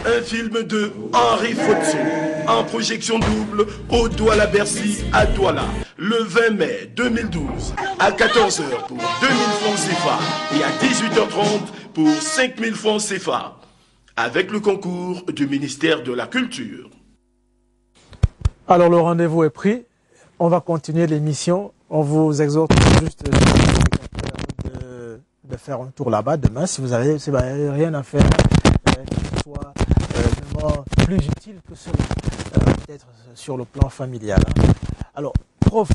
un film de Henri Fotso, en projection double au Douala Bercy à Douala, le 20 mai 2012, à 14h pour 2000 francs CFA et à 18h30 pour 5000 francs CFA, avec le concours du ministère de la Culture. Alors le rendez-vous est pris, on va continuer l'émission, on vous exhorte juste de faire un tour là-bas demain si vous avez rien à faire, que ce soit vraiment plus plus utile que cela, peut-être sur le plan familial. Hein. Alors, prof,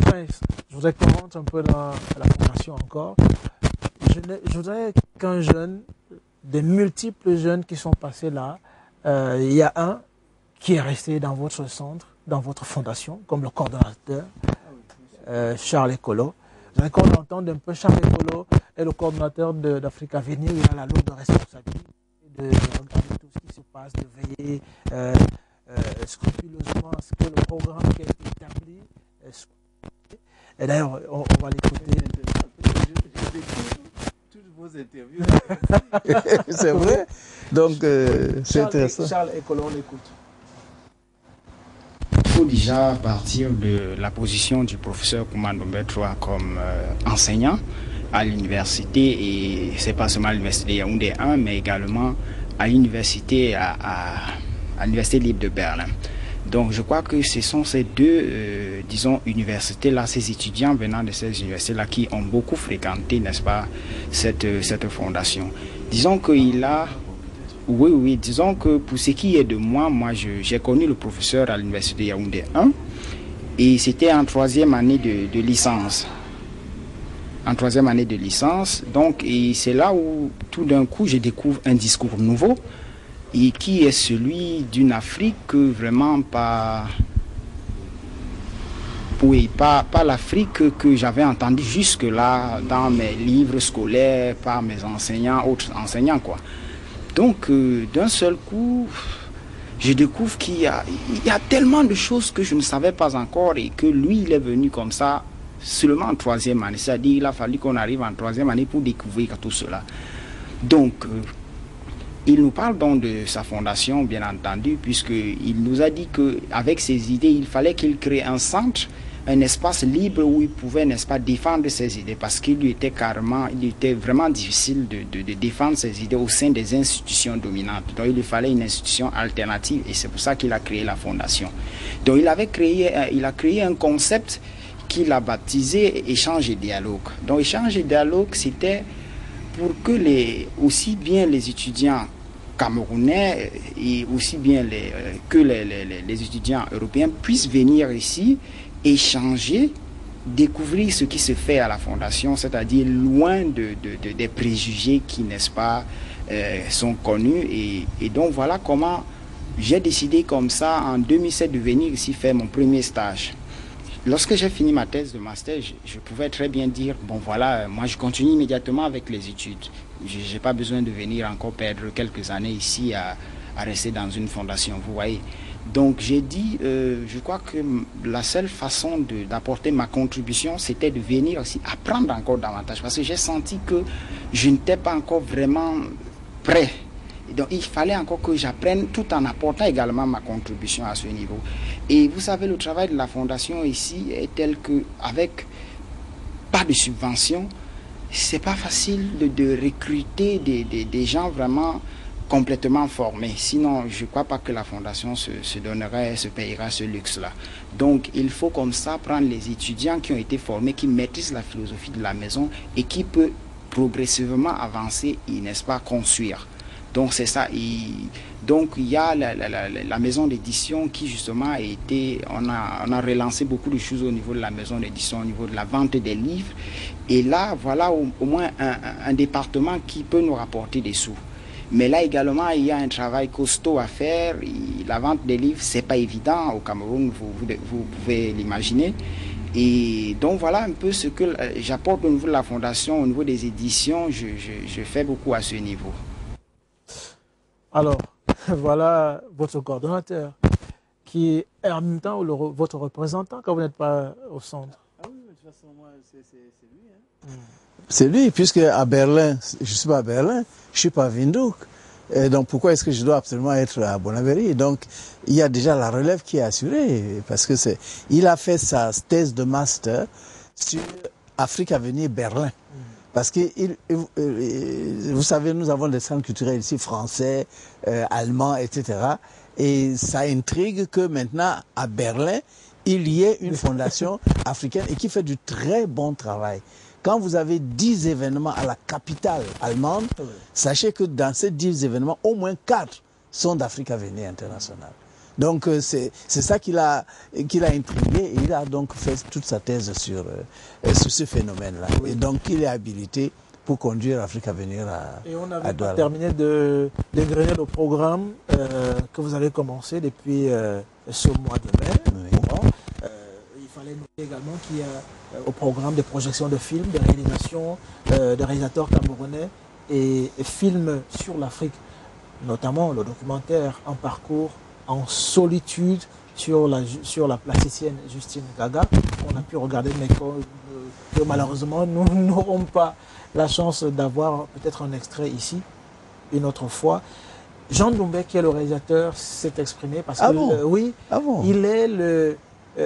je voudrais qu'on rentre un peu dans la formation encore. Je voudrais qu'un jeune, des multiples jeunes qui sont passés là, il y a un qui est resté dans votre centre, dans votre fondation, comme le coordonnateur, Charles Ekolo. Je voudrais qu'on entende un peu Charles Ekolo est le coordonnateur d'Afrique à venir. Il a la lourde responsabilité de regarder tout ce qui se passe, de veiller scrupuleusement à ce que le programme qui a été établi et d'ailleurs, on va l'écouter. Toutes vos interviews. C'est vrai. Donc, c'est intéressant. Charles Ekolo, on l'écoute. Il faut déjà partir de la position du professeur Koumando Betroa comme enseignant à l'université, et c'est pas seulement à l'université de Yaoundé 1, mais également à l'université à l'université libre de Berlin. Donc je crois que ce sont ces deux, disons, universités-là, ces étudiants venant de ces universités-là qui ont beaucoup fréquenté, n'est-ce pas, cette fondation. Disons qu'il a... Oui, disons que pour ce qui est de moi, j'ai connu le professeur à l'université de Yaoundé 1 et c'était en troisième année de licence. En troisième année de licence, donc, et c'est là où tout d'un coup je découvre un discours nouveau et qui est celui d'une Afrique que vraiment pas l'Afrique que j'avais entendue jusque-là dans mes livres scolaires par mes enseignants, autres enseignants, quoi. Donc, d'un seul coup, je découvre qu'il y a tellement de choses que je ne savais pas encore et que lui, il est venu comme ça seulement en troisième année. C'est-à-dire qu'il a fallu qu'on arrive en troisième année pour découvrir tout cela. Donc, il nous parle donc de sa fondation, bien entendu, puisqu'il nous a dit qu'avec ses idées, il fallait qu'il crée un centre, un espace libre où il pouvait, n'est-ce pas, défendre ses idées, parce qu'il lui était vraiment difficile de défendre ses idées au sein des institutions dominantes. Donc il lui fallait une institution alternative et c'est pour ça qu'il a créé la fondation. Donc il a créé un concept qu'il a baptisé échange et dialogue. Donc échange et dialogue, c'était pour que aussi bien les étudiants camerounais et aussi bien les étudiants européens puissent venir ici échanger, découvrir ce qui se fait à la fondation, c'est-à-dire loin des préjugés qui, n'est-ce pas, sont connus. Et donc voilà comment j'ai décidé comme ça en 2007 de venir ici faire mon premier stage. Lorsque j'ai fini ma thèse de master, je pouvais très bien dire, bon voilà, moi je continue immédiatement avec les études. Je n'ai pas besoin de venir encore perdre quelques années ici à rester dans une fondation, vous voyez. Donc j'ai dit, je crois que la seule façon d'apporter ma contribution, c'était de venir aussi apprendre encore davantage. Parce que j'ai senti que je n'étais pas encore vraiment prêt. Et donc il fallait encore que j'apprenne tout en apportant également ma contribution à ce niveau. Et vous savez, le travail de la fondation ici est tel que, avec pas de subvention, c'est pas facile de recruter des gens vraiment complètement formés. Sinon, je ne crois pas que la fondation se payera ce luxe-là. Donc, il faut comme ça prendre les étudiants qui ont été formés, qui maîtrisent la philosophie de la maison et qui peuvent progressivement avancer et, n'est-ce pas, construire. Donc, c'est ça. Donc, il y a la maison d'édition qui, justement, a été... On a relancé beaucoup de choses au niveau de la maison d'édition, au niveau de la vente des livres. Et là, voilà au moins un département qui peut nous rapporter des sous. Mais là également, il y a un travail costaud à faire. La vente des livres, c'est pas évident au Cameroun, vous pouvez l'imaginer. Et donc voilà un peu ce que j'apporte au niveau de la fondation, au niveau des éditions. Je fais beaucoup à ce niveau. Alors, voilà votre coordonnateur qui est en même temps votre représentant quand vous n'êtes pas au centre. Ah oui, de toute façon, moi, c'est lui. Hein. C'est lui, puisque à Berlin, je ne suis pas à Berlin, je ne suis pas à Windhoek. Et donc pourquoi est-ce que je dois absolument être à Bonaveri? Donc il y a déjà la relève qui est assurée, parce que il a fait sa thèse de master sur Afrique à venir Berlin. Parce que vous savez, nous avons des centres culturels ici, français, allemands, etc. Et ça intrigue que maintenant, à Berlin, il y ait une fondation africaine et qui fait du très bon travail. Quand vous avez 10 événements à la capitale allemande, sachez que dans ces 10 événements, au moins 4 sont d'Afrique Avenir International. Donc c'est ça qui l'a intrigué et il a donc fait toute sa thèse sur ce phénomène-là. Oui. Et donc il est habilité pour conduire Afrique Avenir à Douala. Et on n'avait pas terminé d'égrener le programme que vous avez commencé depuis ce mois de mai. Oui. Il fallait noter également qu'il y a au programme des projections de films, de réalisation, de réalisateurs camerounais et films sur l'Afrique, notamment le documentaire Un parcours en solitude sur la plasticienne Justine Gaga, qu'on a pu regarder, mais que malheureusement nous n'aurons pas la chance d'avoir peut-être un extrait ici, une autre fois. Jean Doumbé, qui est le réalisateur, s'est exprimé parce que oui, il est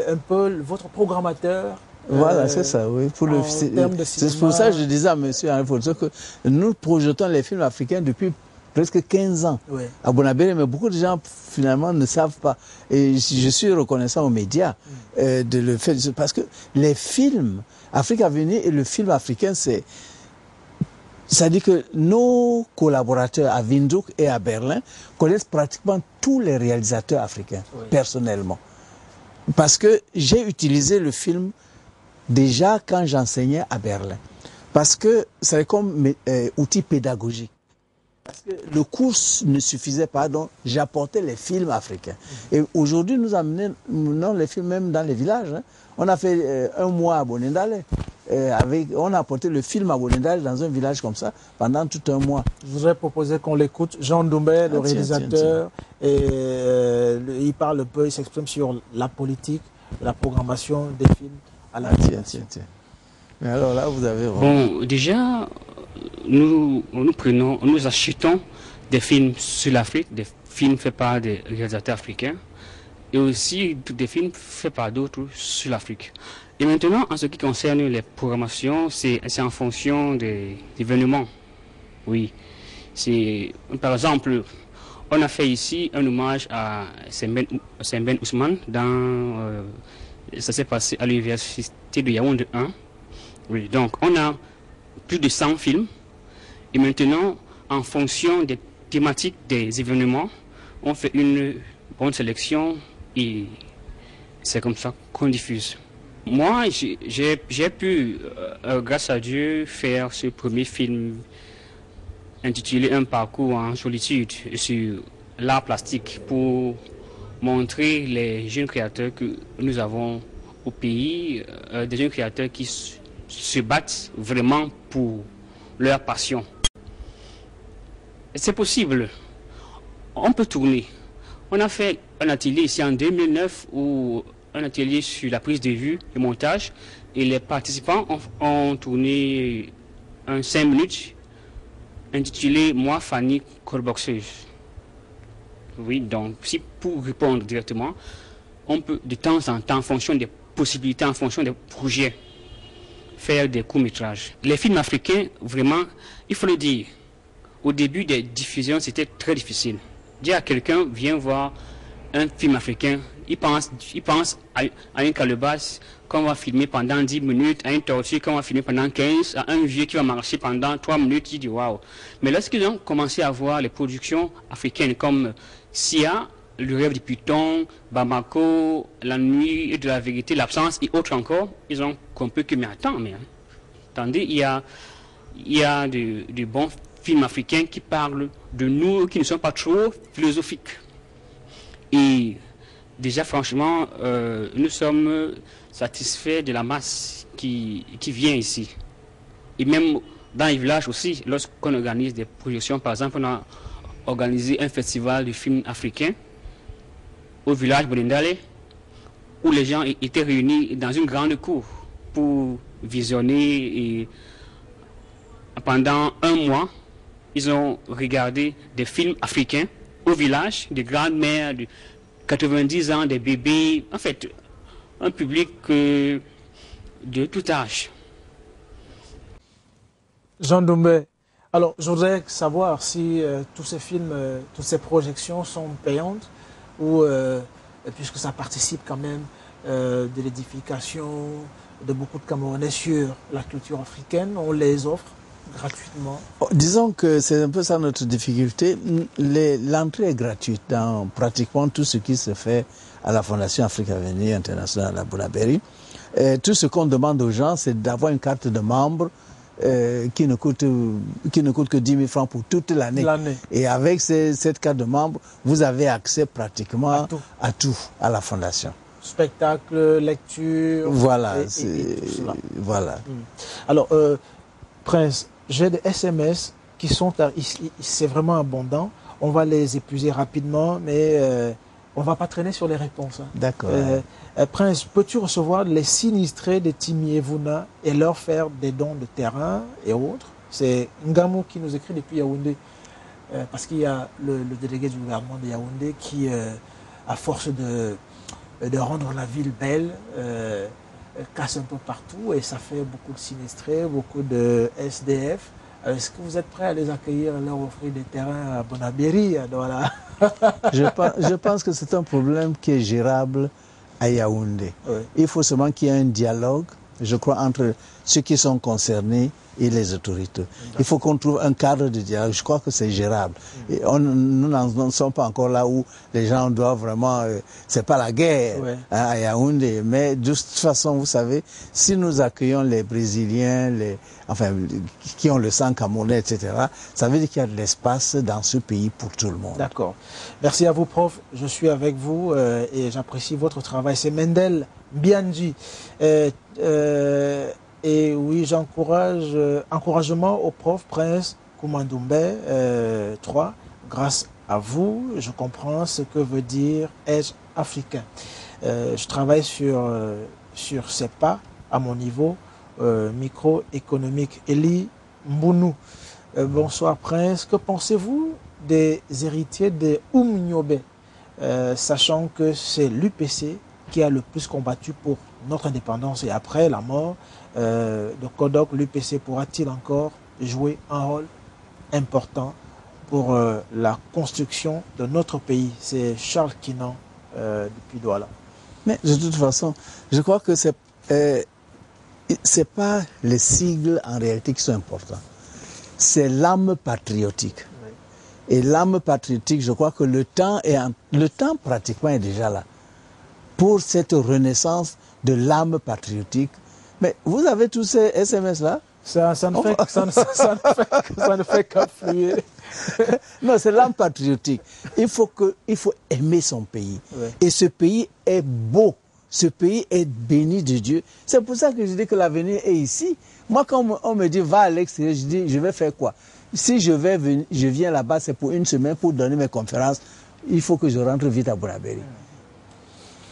un peu votre programmateur. Voilà, c'est ça, oui. C'est pour ça que je disais à M. Henri Folso que nous projetons les films africains depuis presque 15 ans à Bonabéry, mais beaucoup de gens finalement ne savent pas. Et je suis reconnaissant aux médias de le faire, parce que les films Afrique Avenir et le film africain, c'est-à-dire que nos collaborateurs à Windhoek et à Berlin connaissent pratiquement tous les réalisateurs africains, personnellement. Parce que j'ai utilisé le film déjà quand j'enseignais à Berlin. Parce que c'est comme outil pédagogique. Parce que le cours ne suffisait pas, donc j'apportais les films africains. Et aujourd'hui, nous amenons les films même dans les villages. Hein. On a fait un mois à Bonendale. On a apporté le film à Bonendale dans un village comme ça pendant tout un mois. Je voudrais proposer qu'on l'écoute. Jean Doumbé, le réalisateur, et il parle un peu, il s'exprime sur la politique, la programmation des films à la télévision. Mais alors là, vous avez... Bon, déjà, nous achetons des films sur l'Afrique, des films faits par des réalisateurs africains, et aussi des films faits par d'autres sur l'Afrique. Et maintenant, en ce qui concerne les programmations, c'est en fonction des événements. Oui. Par exemple, on a fait ici un hommage à Sembène Ousmane. Ça s'est passé à l'université de Yaoundé 1. Oui, donc on a plus de 100 films. Et maintenant, en fonction des thématiques des événements, on fait une bonne sélection et c'est comme ça qu'on diffuse. Moi, j'ai pu, grâce à Dieu, faire ce premier film intitulé Un parcours en solitude sur l'art plastique pour montrer les jeunes créateurs que nous avons au pays, des jeunes créateurs qui se battent vraiment pour leur passion. C'est possible, on peut tourner. On a fait un atelier ici en 2009 où un atelier sur la prise de vue, le montage, et les participants ont tourné un 5 minutes intitulé Moi, Fanny, Corboxeuse. Oui, donc, si pour répondre directement, on peut de temps en temps, en fonction des possibilités, en fonction des projets, faire des courts-métrages. Les films africains, vraiment, il faut le dire, au début des diffusions, c'était très difficile. Dire à quelqu'un, viens voir un film africain, il pense à une calebasse qu'on va filmer pendant 10 minutes, à une tortue qu'on va filmer pendant 15, à un vieux qui va marcher pendant 3 minutes, il dit waouh. Mais lorsqu'ils ont commencé à voir les productions africaines comme Sia, Le rêve du python, Bamako, La nuit de la vérité, L'absence et autres encore, ils ont compris que, mais attendez, il y a de bons films africains qui parlent de nous, qui ne sont pas trop philosophiques. Et déjà, franchement, nous sommes satisfaits de la masse qui vient ici. Et même dans les villages aussi, lorsqu'on organise des projections, par exemple, on a organisé un festival de films africains au village Bonendale, où les gens étaient réunis dans une grande cour pour visionner. Et pendant un mois, ils ont regardé des films africains au village, des grandes mères de 90 ans, des bébés, en fait, un public de tout âge. Jean Doumbé, alors je voudrais savoir si tous ces films, toutes ces projections sont payantes ou puisque ça participe quand même de l'édification de beaucoup de Camerounais sur la culture africaine, on les offre gratuitement? Disons que c'est un peu ça notre difficulté. L'entrée est gratuite dans pratiquement tout ce qui se fait à la Fondation Afrique Avenir Internationale à Bonabéry. Tout ce qu'on demande aux gens, c'est d'avoir une carte de membre qui ne coûte que 10 000 francs pour toute l'année. Et avec cette carte de membre, vous avez accès pratiquement à tout à la Fondation. Spectacle, lecture, voilà, et tout cela. Voilà. Alors, Prince, j'ai des SMS qui sont, c'est vraiment abondant. On va les épuiser rapidement, mais on ne va pas traîner sur les réponses. Hein. D'accord. Prince, peux-tu recevoir les sinistrés de Timiévouna et leur faire des dons de terrain et autres? C'est Ngamou qui nous écrit depuis Yaoundé, parce qu'il y a le délégué du gouvernement de Yaoundé qui, à force de rendre la ville belle, casse un peu partout et ça fait beaucoup de sinistrés, beaucoup de SDF. Est-ce que vous êtes prêts à les accueillir, à leur offrir des terrains à Bonabéry? Voilà. Je pense que c'est un problème qui est gérable à Yaoundé. Oui. Il faut seulement qu'il y ait un dialogue, je crois, entre ceux qui sont concernés et les autorités. Il faut qu'on trouve un cadre de dialogue. Je crois que c'est gérable. Et nous n'en sommes pas encore là où les gens doivent vraiment... c'est pas la guerre à Yaoundé. Mais de toute façon, vous savez, si nous accueillons les Brésiliens, qui ont le sang camerounais, etc., ça veut dire qu'il y a de l'espace dans ce pays pour tout le monde. D'accord. Merci à vous, prof. Je suis avec vous et j'apprécie votre travail. C'est Mendel Bianji. Et oui, j'encourage, encouragement au prof Prince Koumandoumbé 3. Grâce à vous, je comprends ce que veut dire être africain. Je travaille sur ces pas à mon niveau microéconomique. Elie Mbounou. Bonsoir Prince. Que pensez-vous des héritiers de Oumniobé, sachant que c'est l'UPC qui a le plus combattu pour notre indépendance et après la mort de Kodok, l'UPC pourra-t-il encore jouer un rôle important pour la construction de notre pays? C'est Charles Kinan depuis Douala. Mais de toute façon, je crois que c'est pas les sigles en réalité qui sont importants. C'est l'âme patriotique. Oui. Et l'âme patriotique, je crois que le temps pratiquement est déjà là pour cette renaissance de l'âme patriotique. Mais vous avez tous ces SMS-là? Ça ne fait qu'affluer. Non, c'est l'âme patriotique. Il faut aimer son pays. Ouais. Et ce pays est beau. Ce pays est béni de Dieu. C'est pour ça que je dis que l'avenir est ici. Moi, quand on me dit va à l'extérieur, je dis je vais faire quoi? Si je viens là-bas, c'est pour une semaine pour donner mes conférences. Il faut que je rentre vite à Bonabéry.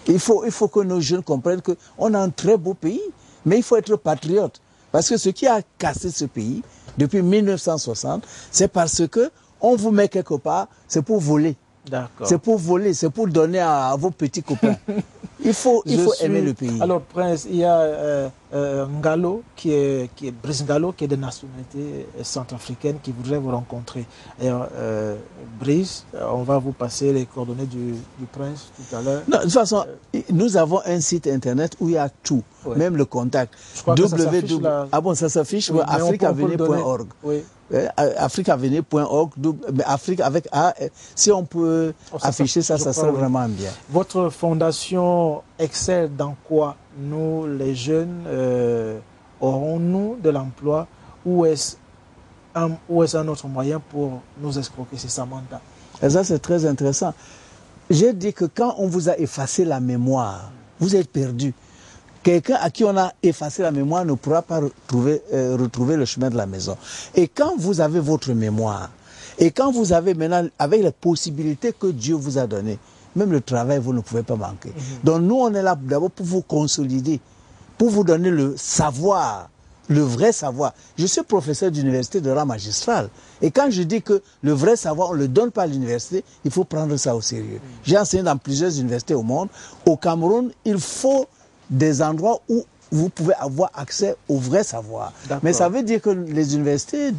Il faut que nos jeunes comprennent qu'on a un très beau pays, mais il faut être patriote. Parce que ce qui a cassé ce pays depuis 1960, c'est parce que on vous met quelque part, c'est pour voler. C'est pour voler, c'est pour donner à vos petits copains. Il faut aimer le pays. Alors, Prince, il y a Ngalo, qui est Brice Ngalo, qui est de nationalité centrafricaine, qui voudrait vous rencontrer. Alors, Brice, on va vous passer les coordonnées du Prince tout à l'heure. De toute façon, nous avons un site internet où il y a tout, même le contact. Je crois que ça s'affiche là. Ah bon, ça s'affiche, oui, africavenir.org. Oui. Africavenir.org, mais Afrique avec A, si on peut afficher ça serait vraiment bien. Votre fondation excelle dans quoi? Nous, les jeunes, aurons-nous de l'emploi ou est-ce un autre moyen pour nous escroquer? C'est Samantha. Et ça, c'est très intéressant. J'ai dit que quand on vous a effacé la mémoire, vous êtes perdu. Quelqu'un à qui on a effacé la mémoire ne pourra pas retrouver le chemin de la maison. Et quand vous avez votre mémoire, et quand vous avez maintenant, avec les possibilités que Dieu vous a données, même le travail, vous ne pouvez pas manquer. Donc nous, on est là d'abord pour vous consolider, pour vous donner le savoir, le vrai savoir. Je suis professeur d'université de rang magistral. Et quand je dis que le vrai savoir, on ne le donne pas à l'université, il faut prendre ça au sérieux. J'ai enseigné dans plusieurs universités au monde. Au Cameroun, il faut des endroits où vous pouvez avoir accès au vrai savoir. Mais ça veut dire que les universités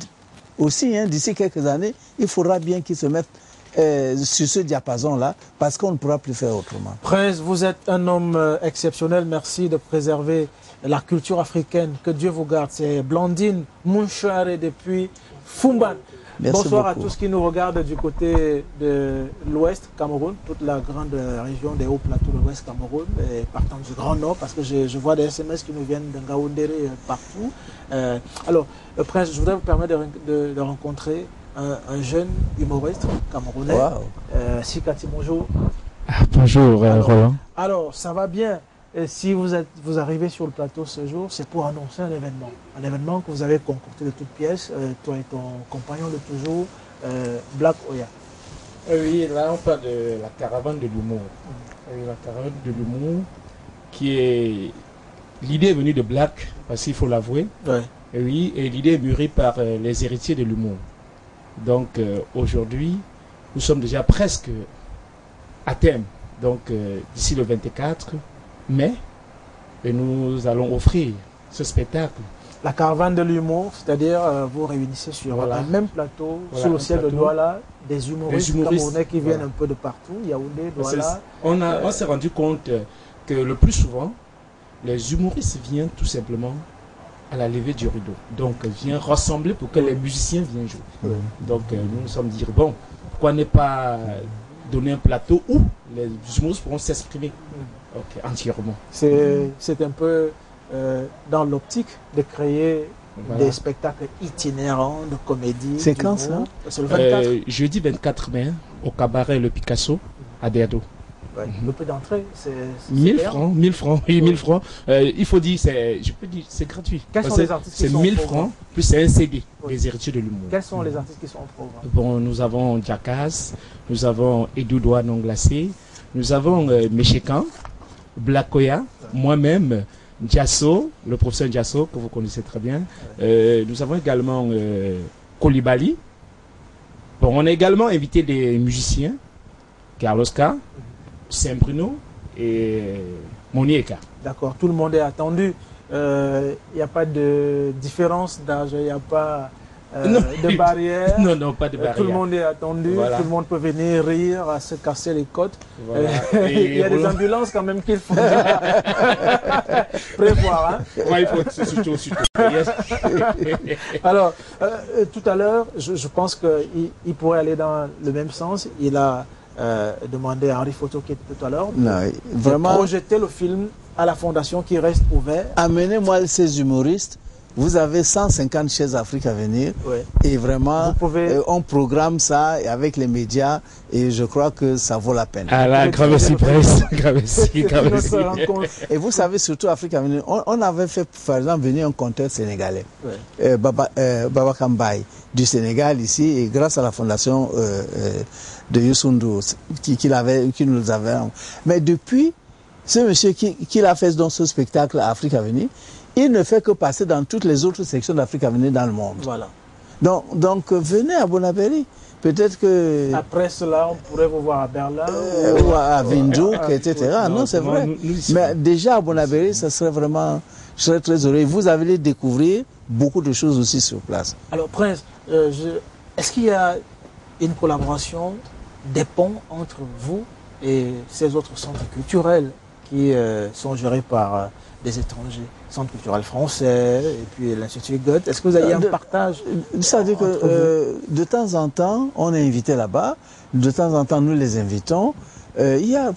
aussi, d'ici quelques années, il faudra bien qu'ils se mettent sur ce diapason-là, parce qu'on ne pourra plus faire autrement. Prince, vous êtes un homme exceptionnel. Merci de préserver la culture africaine. Que Dieu vous garde. C'est Blandine Mouchare depuis Fumban. Merci Bonsoir beaucoup. à tous qui nous regardent du côté de l'Ouest Cameroun, toute la grande région des hauts plateaux de l'Ouest Cameroun, et partant du Grand Nord, parce que je vois des SMS qui nous viennent d'Ngaoundéré partout. Alors, Prince, je voudrais vous permettre de rencontrer un jeune humoriste camerounais. Wow. Sikati, bonjour. Bonjour, Roland. Alors, ça va bien. Et si vous arrivez sur le plateau ce jour, c'est pour annoncer un événement que vous avez concocté de toutes pièces, toi et ton compagnon de toujours, Black Oya. Oui, là on parle de la caravane de l'humour. La caravane de l'humour qui est... L'idée est venue de Black, parce qu'il faut l'avouer. Ouais. Oui, et l'idée est mûrie par les héritiers de l'humour. Donc aujourd'hui, nous sommes déjà presque à terme. Donc d'ici le 24 mai, et nous allons offrir ce spectacle. La caravane de l'humour, c'est-à-dire vous réunissez sur un même plateau, sous le ciel de Douala, des humoristes camerounais qui viennent un peu de partout, Yaoundé, Douala. On s'est rendu compte que le plus souvent, les humoristes viennent tout simplement à la levée du rideau. Donc viennent rassembler pour que les musiciens viennent jouer. Donc nous nous sommes dit, bon, pourquoi ne pas donner un plateau où les humoristes pourront s'exprimer entièrement. C'est un peu dans l'optique de créer des spectacles itinérants de comédie. C'est quand ça? C'est le 24. Jeudi 24 mai, au cabaret Le Picasso, à Derdo. Ouais. Le prix d'entrée, c'est 1000 francs, 1000 francs, oui, 1000 francs. Il faut dire, c'est gratuit. Quels sont les artistes qui sont C'est 1000 francs, plus c'est un CD, les héritiers de l'humour. Quels sont les artistes qui sont en programme? Bon, nous avons Jackass, nous avons Edouard Non Glacé, nous avons Méchécan, Black Oya, moi-même, Diasso, le professeur Diasso, que vous connaissez très bien. Nous avons également Koulibaly. Bon, on a également invité des musiciens, Carlos K, Saint-Bruno et Monieka. D'accord, tout le monde est attendu. Il n'y a pas de différence d'âge, il n'y a pas de barrière. Non, pas de barrière. Tout le monde est attendu, voilà. Tout le monde peut venir rire, à se casser les côtes. Voilà. Il y a des ambulances quand même qu'il faut prévoir. Hein. Ouais, il faut surtout. Alors, tout à l'heure, je pense qu'il pourrait aller dans le même sens. Il a demandé à Henri Photo qui était tout à l'heure de projeter le film à la fondation qui reste ouverte. Amenez-moi ces humoristes. Vous avez 150 chaises Afrique à venir et vraiment on programme ça avec les médias et je crois que ça vaut la peine. Ah là, grave merci presse, grave merci. Et vous savez surtout Afrique à venir, on avait fait par exemple venir un conteur sénégalais, Baba Kambaye du Sénégal ici et grâce à la fondation de Youssou N'Dour qui nous avait. Mais depuis ce monsieur qui l'a fait dans ce spectacle à Afrique à venir, il ne fait que passer dans toutes les autres sections d'Afrique à venir dans le monde. Voilà. Donc venez à Bonabéry. Peut-être que... Après cela, on pourrait vous voir à Berlin. Ou à Windhoek, etc. Non, c'est vrai. Mais déjà à Bonabéry, ça serait vraiment... Je serais très heureux. Vous allez découvrir beaucoup de choses aussi sur place. Alors, Prince, est-ce qu'il y a une collaboration, des ponts entre vous et ces autres centres culturels qui sont gérés par des étrangers, Centre culturel français et puis l'Institut Goethe? Est-ce que vous avez un partage? C'est-à-dire que de temps en temps, on est invité là-bas, de temps en temps, nous les invitons. Il y a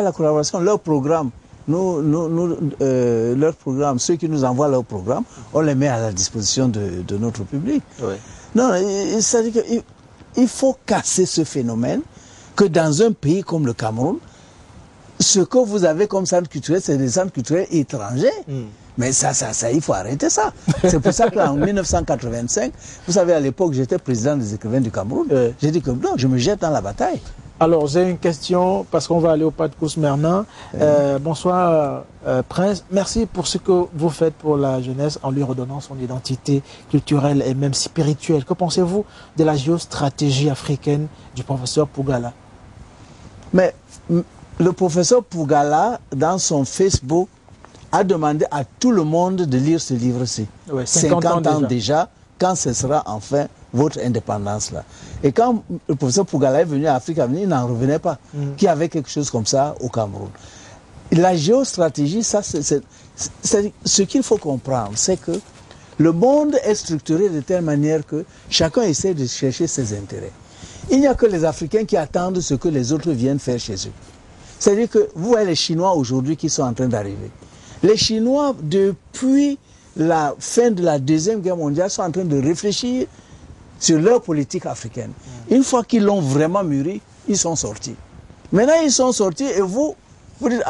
la collaboration, leur programme. Leur programme, ceux qui nous envoient leur programme, on les met à la disposition de notre public. Oui. Non, c'est-à-dire qu'il faut casser ce phénomène que dans un pays comme le Cameroun, ce que vous avez comme centre culturel, c'est des centres culturels étrangers. Mais ça, il faut arrêter ça. C'est pour ça qu'en 1985, vous savez, à l'époque, j'étais président des écrivains du Cameroun. J'ai dit que non, je me jette dans la bataille. Alors, j'ai une question, parce qu'on va aller au pas de course maintenant. Bonsoir, Prince. Merci pour ce que vous faites pour la jeunesse en lui redonnant son identité culturelle et même spirituelle. Que pensez-vous de la géostratégie africaine du professeur Pougala? Mais le professeur Pougala, dans son Facebook, a demandé à tout le monde de lire ce livre-ci. 50 ans déjà, quand ce sera enfin votre indépendance là. Et quand le professeur Pougala est venu à Afrique Avenir, il n'en revenait pas qu'il y avait quelque chose comme ça au Cameroun. La géostratégie, ça, c'est ce qu'il faut comprendre, c'est que le monde est structuré de telle manière que chacun essaie de chercher ses intérêts. Il n'y a que les Africains qui attendent ce que les autres viennent faire chez eux. C'est-à-dire que vous voyez les Chinois aujourd'hui qui sont en train d'arriver. Les Chinois, depuis la fin de la Deuxième Guerre mondiale, sont en train de réfléchir sur leur politique africaine. Une fois qu'ils l'ont vraiment mûri, ils sont sortis. Maintenant, ils sont sortis et vous dites,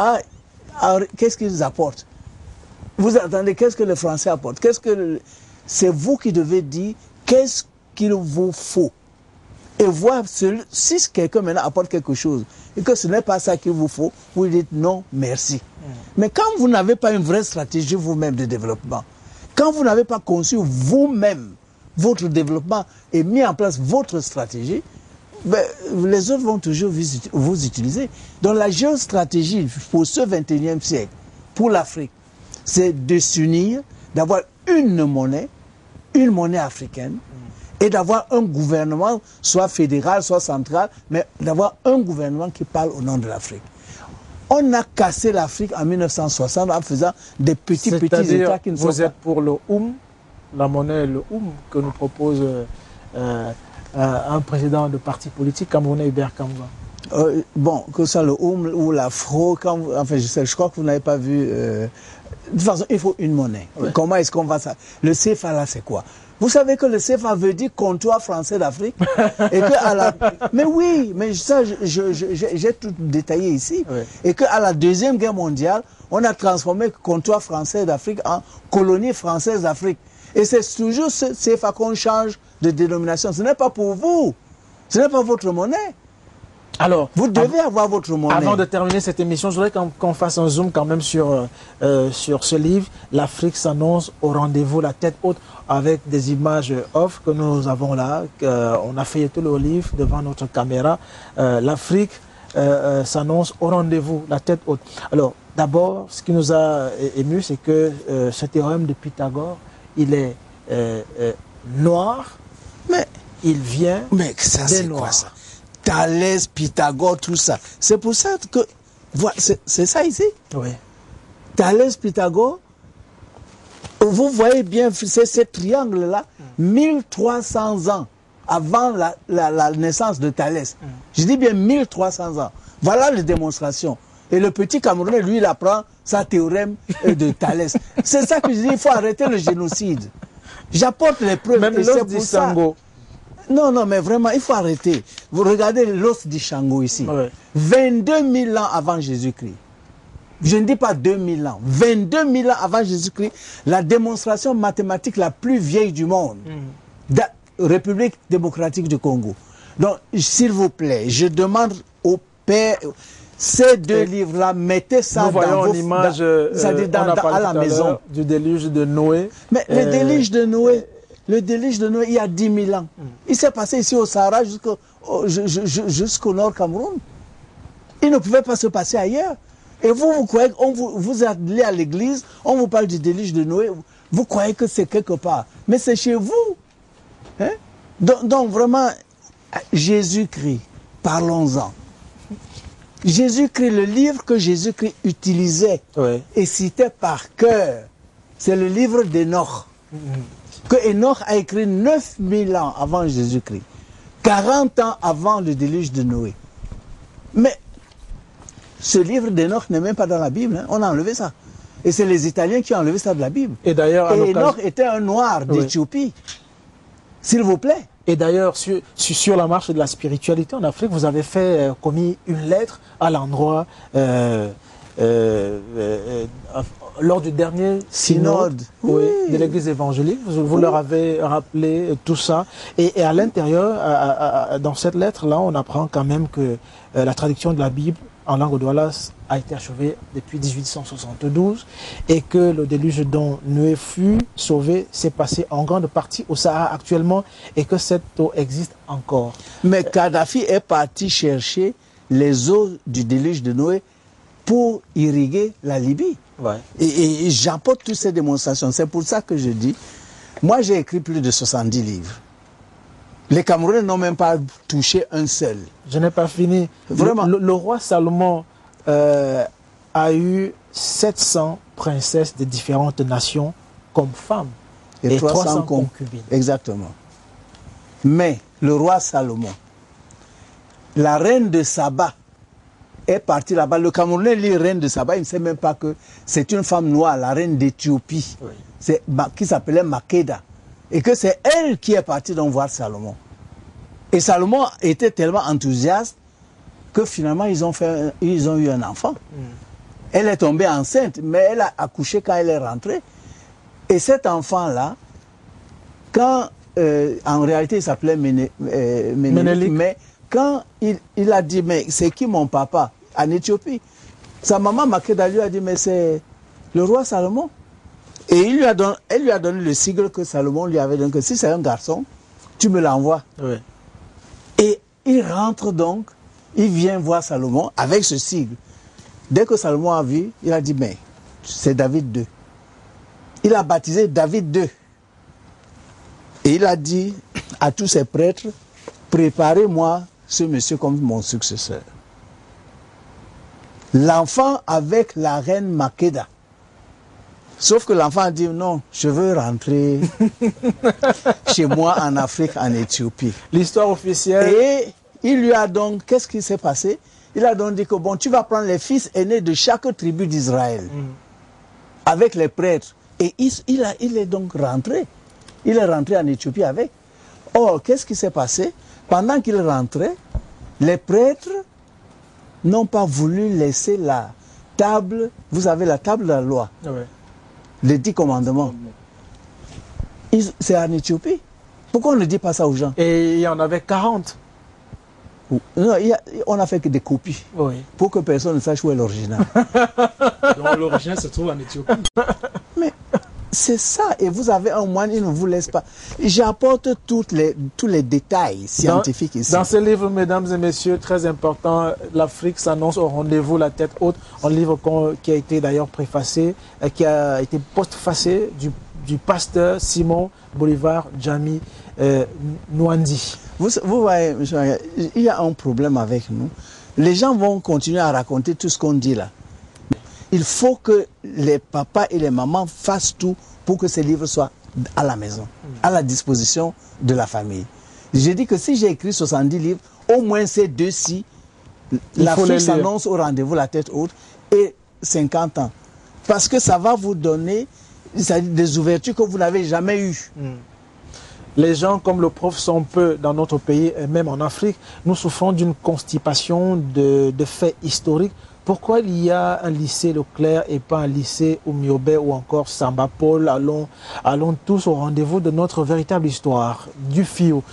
qu'est-ce qu'ils apportent? Vous attendez, qu'est-ce que les Français apportent? C'est vous qui devez dire, qu'est-ce qu'il vous faut? Et voir si quelqu'un maintenant apporte quelque chose et que ce n'est pas ça qu'il vous faut, vous dites non, merci. Mais quand vous n'avez pas une vraie stratégie vous-même de développement, quand vous n'avez pas conçu vous-même votre développement et mis en place votre stratégie, ben, les autres vont toujours vous utiliser. Donc la géostratégie pour ce 21e siècle, pour l'Afrique, c'est de s'unir, d'avoir une monnaie africaine, et d'avoir un gouvernement, soit fédéral, soit central, mais d'avoir un gouvernement qui parle au nom de l'Afrique. On a cassé l'Afrique en 1960 en faisant des petits États qui ne sont pas... Vous êtes pour le la monnaie, le que nous propose un président de parti politique camerounais, Hubert Kambouan. Bon, que ça le ou l'afro, enfin je crois que vous n'avez pas vu... de toute façon, il faut une monnaie. Ouais. Comment est-ce qu'on va ça? Le CFA là, c'est quoi? Vous savez que le CFA veut dire comptoir français d'Afrique. Et que mais oui, mais ça, j'ai tout détaillé ici. Ouais. Et qu'à la Deuxième Guerre mondiale, on a transformé le comptoir français d'Afrique en colonie française d'Afrique. Et c'est toujours ce CFA qu'on change de dénomination. Ce n'est pas pour vous. Ce n'est pas votre monnaie. Alors, vous devez avoir votre monnaie. Avant de terminer cette émission, je voudrais qu'on fasse un zoom quand même sur ce livre. L'Afrique s'annonce au rendez-vous, la tête haute, avec des images off que nous avons là. On a feuilleté le livre devant notre caméra. L'Afrique s'annonce au rendez-vous, la tête haute. Alors, d'abord, ce qui nous a ému, c'est que ce théorème de Pythagore, il est noir, mais il vient ça, des noirs. Quoi, ça? Thalès, Pythagore, tout ça. C'est pour ça que... C'est ça ici? Oui. Thalès, Pythagore, vous voyez bien, c'est ce triangle-là, 1300 ans avant la naissance de Thalès. Je dis bien 1300 ans. Voilà les démonstrations. Et le petit Camerounais, lui, il apprend sa théorème de Thalès. C'est ça que je dis, il faut arrêter le génocide. J'apporte les preuves. Même l'os du Sango. Non, mais vraiment, il faut arrêter. Vous regardez l'os du Shango ici. Ouais. 22 000 ans avant Jésus-Christ. Je ne dis pas 2000 ans. 22 000 ans avant Jésus-Christ, la démonstration mathématique la plus vieille du monde. République démocratique du Congo. Donc, s'il vous plaît, je demande au père... Ces deux livres-là, mettez ça dans vos... image, à la maison. Du déluge de Noé. Mais le déluge de Noé... Le déluge de Noé, il y a 10 000 ans. Il s'est passé ici au Sahara jusqu'au nord Cameroun. Il ne pouvait pas se passer ailleurs. Et vous croyez qu'on vous allez à l'église, on vous parle du déluge de Noé, vous croyez que c'est quelque part. Mais c'est chez vous. Hein? Donc vraiment, Jésus-Christ, parlons-en. Jésus-Christ, le livre que Jésus-Christ utilisait et citait par cœur, c'est le livre d'Enoch. Que Enoch a écrit 9000 ans avant Jésus-Christ, 40 ans avant le déluge de Noé. Mais ce livre d'Enoch n'est même pas dans la Bible, hein. On a enlevé ça. Et c'est les Italiens qui ont enlevé ça de la Bible. Et d'ailleurs, Enoch était un noir d'Éthiopie. S'il vous plaît. Et d'ailleurs, sur la marche de la spiritualité en Afrique, vous avez commis une lettre à l'endroit lors du dernier synode de l'Église évangélique. Vous leur avez rappelé tout ça. Et à l'intérieur, dans cette lettre-là, on apprend quand même que la traduction de la Bible en langue douala a été achevée depuis 1872 et que le déluge dont Noé fut sauvé s'est passé en grande partie au Sahara actuellement et que cette eau existe encore. Mais Kadhafi est parti chercher les eaux du déluge de Noé pour irriguer la Libye. Ouais. Et j'apporte toutes ces démonstrations. C'est pour ça que je dis, moi j'ai écrit plus de 70 livres. Les Camerounais n'ont même pas touché un seul. Je n'ai pas fini. Vraiment. Le roi Salomon a eu 700 princesses de différentes nations comme femmes et 300 concubines. Exactement. Mais le roi Salomon, la reine de Saba est partie là-bas. Le Camerounais lit reine de Saba, il ne sait même pas que c'est une femme noire, la reine d'Éthiopie, qui s'appelait Makeda. Et que c'est elle qui est partie donc voir Salomon. Et Salomon était tellement enthousiaste que finalement ils ont eu un enfant. Elle est tombée enceinte, mais elle a accouché quand elle est rentrée. Et cet enfant-là, quand en réalité il s'appelait Ménélik, mais quand il a dit, mais c'est qui mon papa en Éthiopie? Sa maman Makeda lui a dit, mais c'est le roi Salomon. Et elle lui a donné le sigle que Salomon lui avait donné, que si c'est un garçon, tu me l'envoies. Oui. Et il rentre donc, il vient voir Salomon avec ce sigle. Dès que Salomon a vu, il a dit, mais c'est David II. Il a baptisé David II. Et il a dit à tous ses prêtres, préparez-moi ce monsieur comme mon successeur. L'enfant avec la reine Makeda. Sauf que l'enfant a dit, non, je veux rentrer chez moi en Afrique, en Éthiopie. L'histoire officielle. Et il lui a donc, qu'est-ce qui s'est passé? Il a donc dit que, bon, tu vas prendre les fils aînés de chaque tribu d'Israël, avec les prêtres. Et il est donc rentré. Il est rentré en Éthiopie avec. Or, qu'est-ce qui s'est passé? Pendant qu'il rentrait, les prêtres n'ont pas voulu laisser la table, vous avez la table de la loi, les 10 commandements. C'est en Éthiopie. Pourquoi on ne dit pas ça aux gens? Et il y en avait 40. Non, on n'a fait que des copies, pour que personne ne sache où est l'original. Donc l'original se trouve en Éthiopie. Mais c'est ça, et vous avez un moine, il ne vous laisse pas. J'apporte tous les détails scientifiques ici. Dans ce livre, mesdames et messieurs, très important, l'Afrique s'annonce au rendez-vous, la tête haute, un livre qui a été d'ailleurs préfacé, qui a été postfacé du pasteur Simon Bolivar Jami Nwandi. Vous voyez, monsieur, il y a un problème avec nous. Les gens vont continuer à raconter tout ce qu'on dit là. Il faut que les papas et les mamans fassent tout pour que ces livres soient à la maison, à la disposition de la famille. J'ai dit que si j'ai écrit 70 livres, au moins ces deux-ci, l'Afrique s'annonce au rendez-vous la tête haute et 50 ans. Parce que ça va vous donner des ouvertures que vous n'avez jamais eues. Les gens comme le prof sont peu dans notre pays et même en Afrique. Nous souffrons d'une constipation de faits historiques. Pourquoi il y a un lycée Leclerc et pas un lycée Oumiobe ou encore Samba Paul? Allons tous au rendez-vous de notre véritable histoire, du FIO.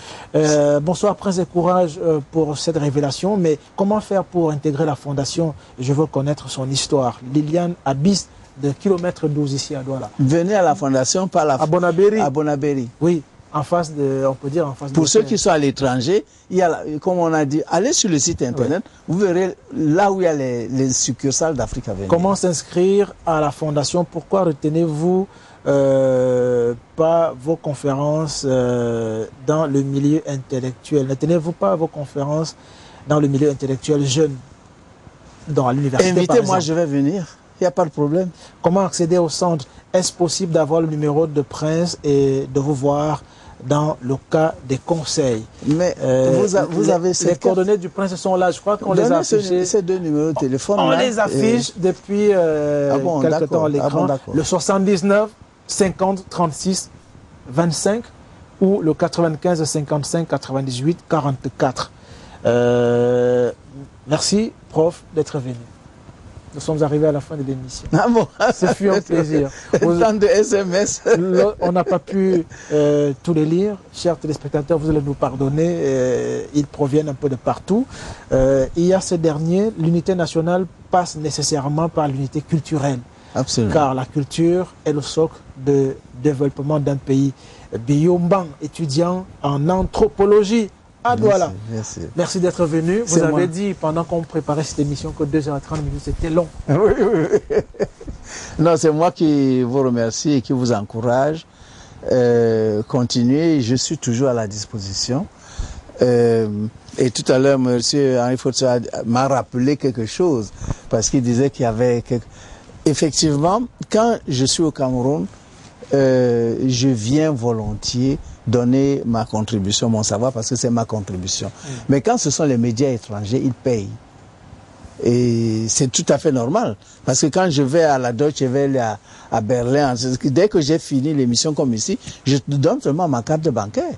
Bonsoir Prince et courage pour cette révélation, mais comment faire pour intégrer la fondation? Je veux connaître son histoire. Liliane Abyss de kilomètre 12 ici à Douala. Venez à la fondation par la à Bonabéry. À Bonabéry. Oui. En face de, on peut dire en face. Pour ceux qui sont à l'étranger, il y a, comme on a dit, allez sur le site internet, vous verrez là où il y a les succursales d'Afrique à venir. Comment s'inscrire à la fondation? Pourquoi retenez-vous pas vos conférences dans le milieu intellectuel? Ne tenez-vous pas vos conférences dans le milieu intellectuel jeune, dans l'université? Invitez-moi, je vais venir. Il n'y a pas de problème. Comment accéder au centre? Est-ce possible d'avoir le numéro de Prince et de vous voir dans le cas des conseils? Mais vous avez les coordonnées du Prince sont là. Je crois qu'on les a affichées. Ces deux numéros de téléphone. On les affiche depuis quelque temps à l'écran. Le 79 50 36 25 ou le 95 55 98 44. Merci, prof, d'être venu. Nous sommes arrivés à la fin de l'émission. Ah bon? Ce fut un plaisir. Tant de SMS. On n'a pas pu tous les lire. Chers téléspectateurs, vous allez nous pardonner. Ils proviennent un peu de partout. Il y a ces derniers, l'unité nationale passe nécessairement par l'unité culturelle. Absolument. Car la culture est le socle de développement d'un pays. Biomban, étudiant en anthropologie. à Douala. Merci d'être venu. Vous avez dit pendant qu'on préparait cette émission que 2h30 minutes c'était long. Oui. Non, c'est moi qui vous remercie et qui vous encourage. Continuez, je suis toujours à la disposition. Et tout à l'heure, M. Henri Fotso m'a rappelé quelque chose, parce qu'il disait qu'il y avait... Effectivement, quand je suis au Cameroun, je viens volontiers donner ma contribution, mon savoir, parce que c'est ma contribution. Mais quand ce sont les médias étrangers, ils payent. Et c'est tout à fait normal. Parce que quand je vais à la Deutsche Welle à Berlin, dès que j'ai fini l'émission comme ici, je donne seulement ma carte bancaire.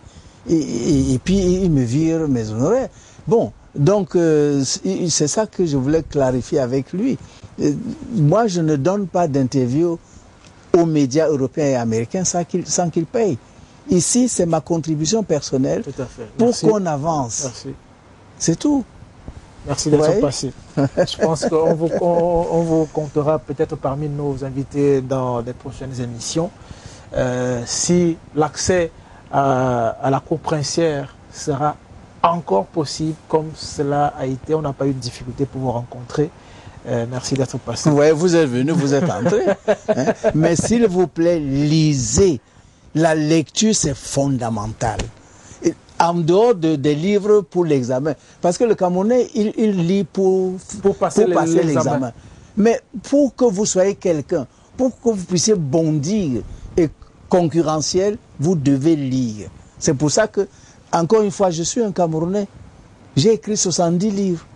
Et puis, ils me virent mes honoraires. Bon, donc, c'est ça que je voulais clarifier avec lui. Moi, je ne donne pas d'interview aux médias européens et américains sans qu'ils payent. Ici, c'est ma contribution personnelle pour qu'on avance. Merci. C'est tout. Merci d'être passé. Je pense qu'on vous comptera peut-être parmi nos invités dans les prochaines émissions. Si l'accès à la cour princière sera encore possible comme cela a été, on n'a pas eu de difficulté pour vous rencontrer. Merci d'être passé. Oui, vous êtes venu, vous êtes entré. Hein? Mais s'il vous plaît, lisez. La lecture, c'est fondamental. En dehors des livres pour l'examen. Parce que le Camerounais, il lit pour passer l'examen. Mais pour que vous soyez quelqu'un, pour que vous puissiez bondir et concurrentiel, vous devez lire. C'est pour ça que, encore une fois, je suis un Camerounais. J'ai écrit 70 livres.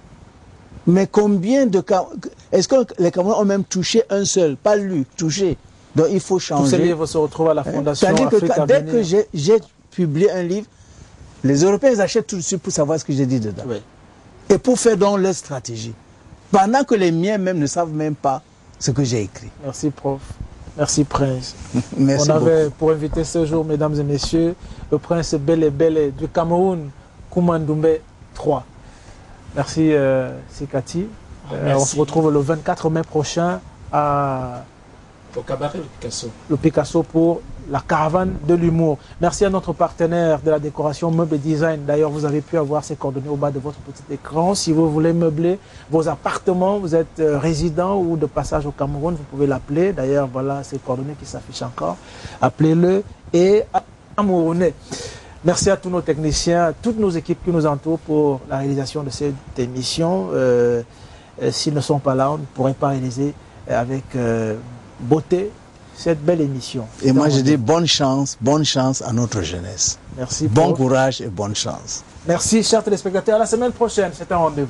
Mais combien de cas... Est-ce que les Camerounais ont même touché un seul? Pas lu, touché. Donc il faut changer. Tous ces livres se retrouvent à la Fondation Afrique Avenir. Dès que j'ai publié un livre, les Européens achètent tout de suite pour savoir ce que j'ai dit dedans. Oui. Et pour faire donc leur stratégie. Pendant que les miens même ne savent même pas ce que j'ai écrit. Merci, prof. Merci, Prince. Merci On avait beaucoup. pour inviter ce jour, mesdames et messieurs, le Prince Bélé du Cameroun, Koumandoumbe III. Merci, Sikati. On se retrouve le 24 mai prochain au cabaret Picasso. Le Picasso pour la caravane de l'humour. Merci à notre partenaire de la décoration Meuble Design. D'ailleurs, vous avez pu avoir ses coordonnées au bas de votre petit écran. Si vous voulez meubler vos appartements, vous êtes résident ou de passage au Cameroun, vous pouvez l'appeler. D'ailleurs, voilà ses coordonnées qui s'affichent encore. Appelez-le et Camerounais. Merci à tous nos techniciens, à toutes nos équipes qui nous entourent pour la réalisation de cette émission. S'ils ne sont pas là, on ne pourrait pas réaliser avec beauté cette belle émission. Et moi je dis bonne chance à notre jeunesse. Merci. Bon courage et bonne chance. Merci chers téléspectateurs, à la semaine prochaine, c'est un rendez-vous.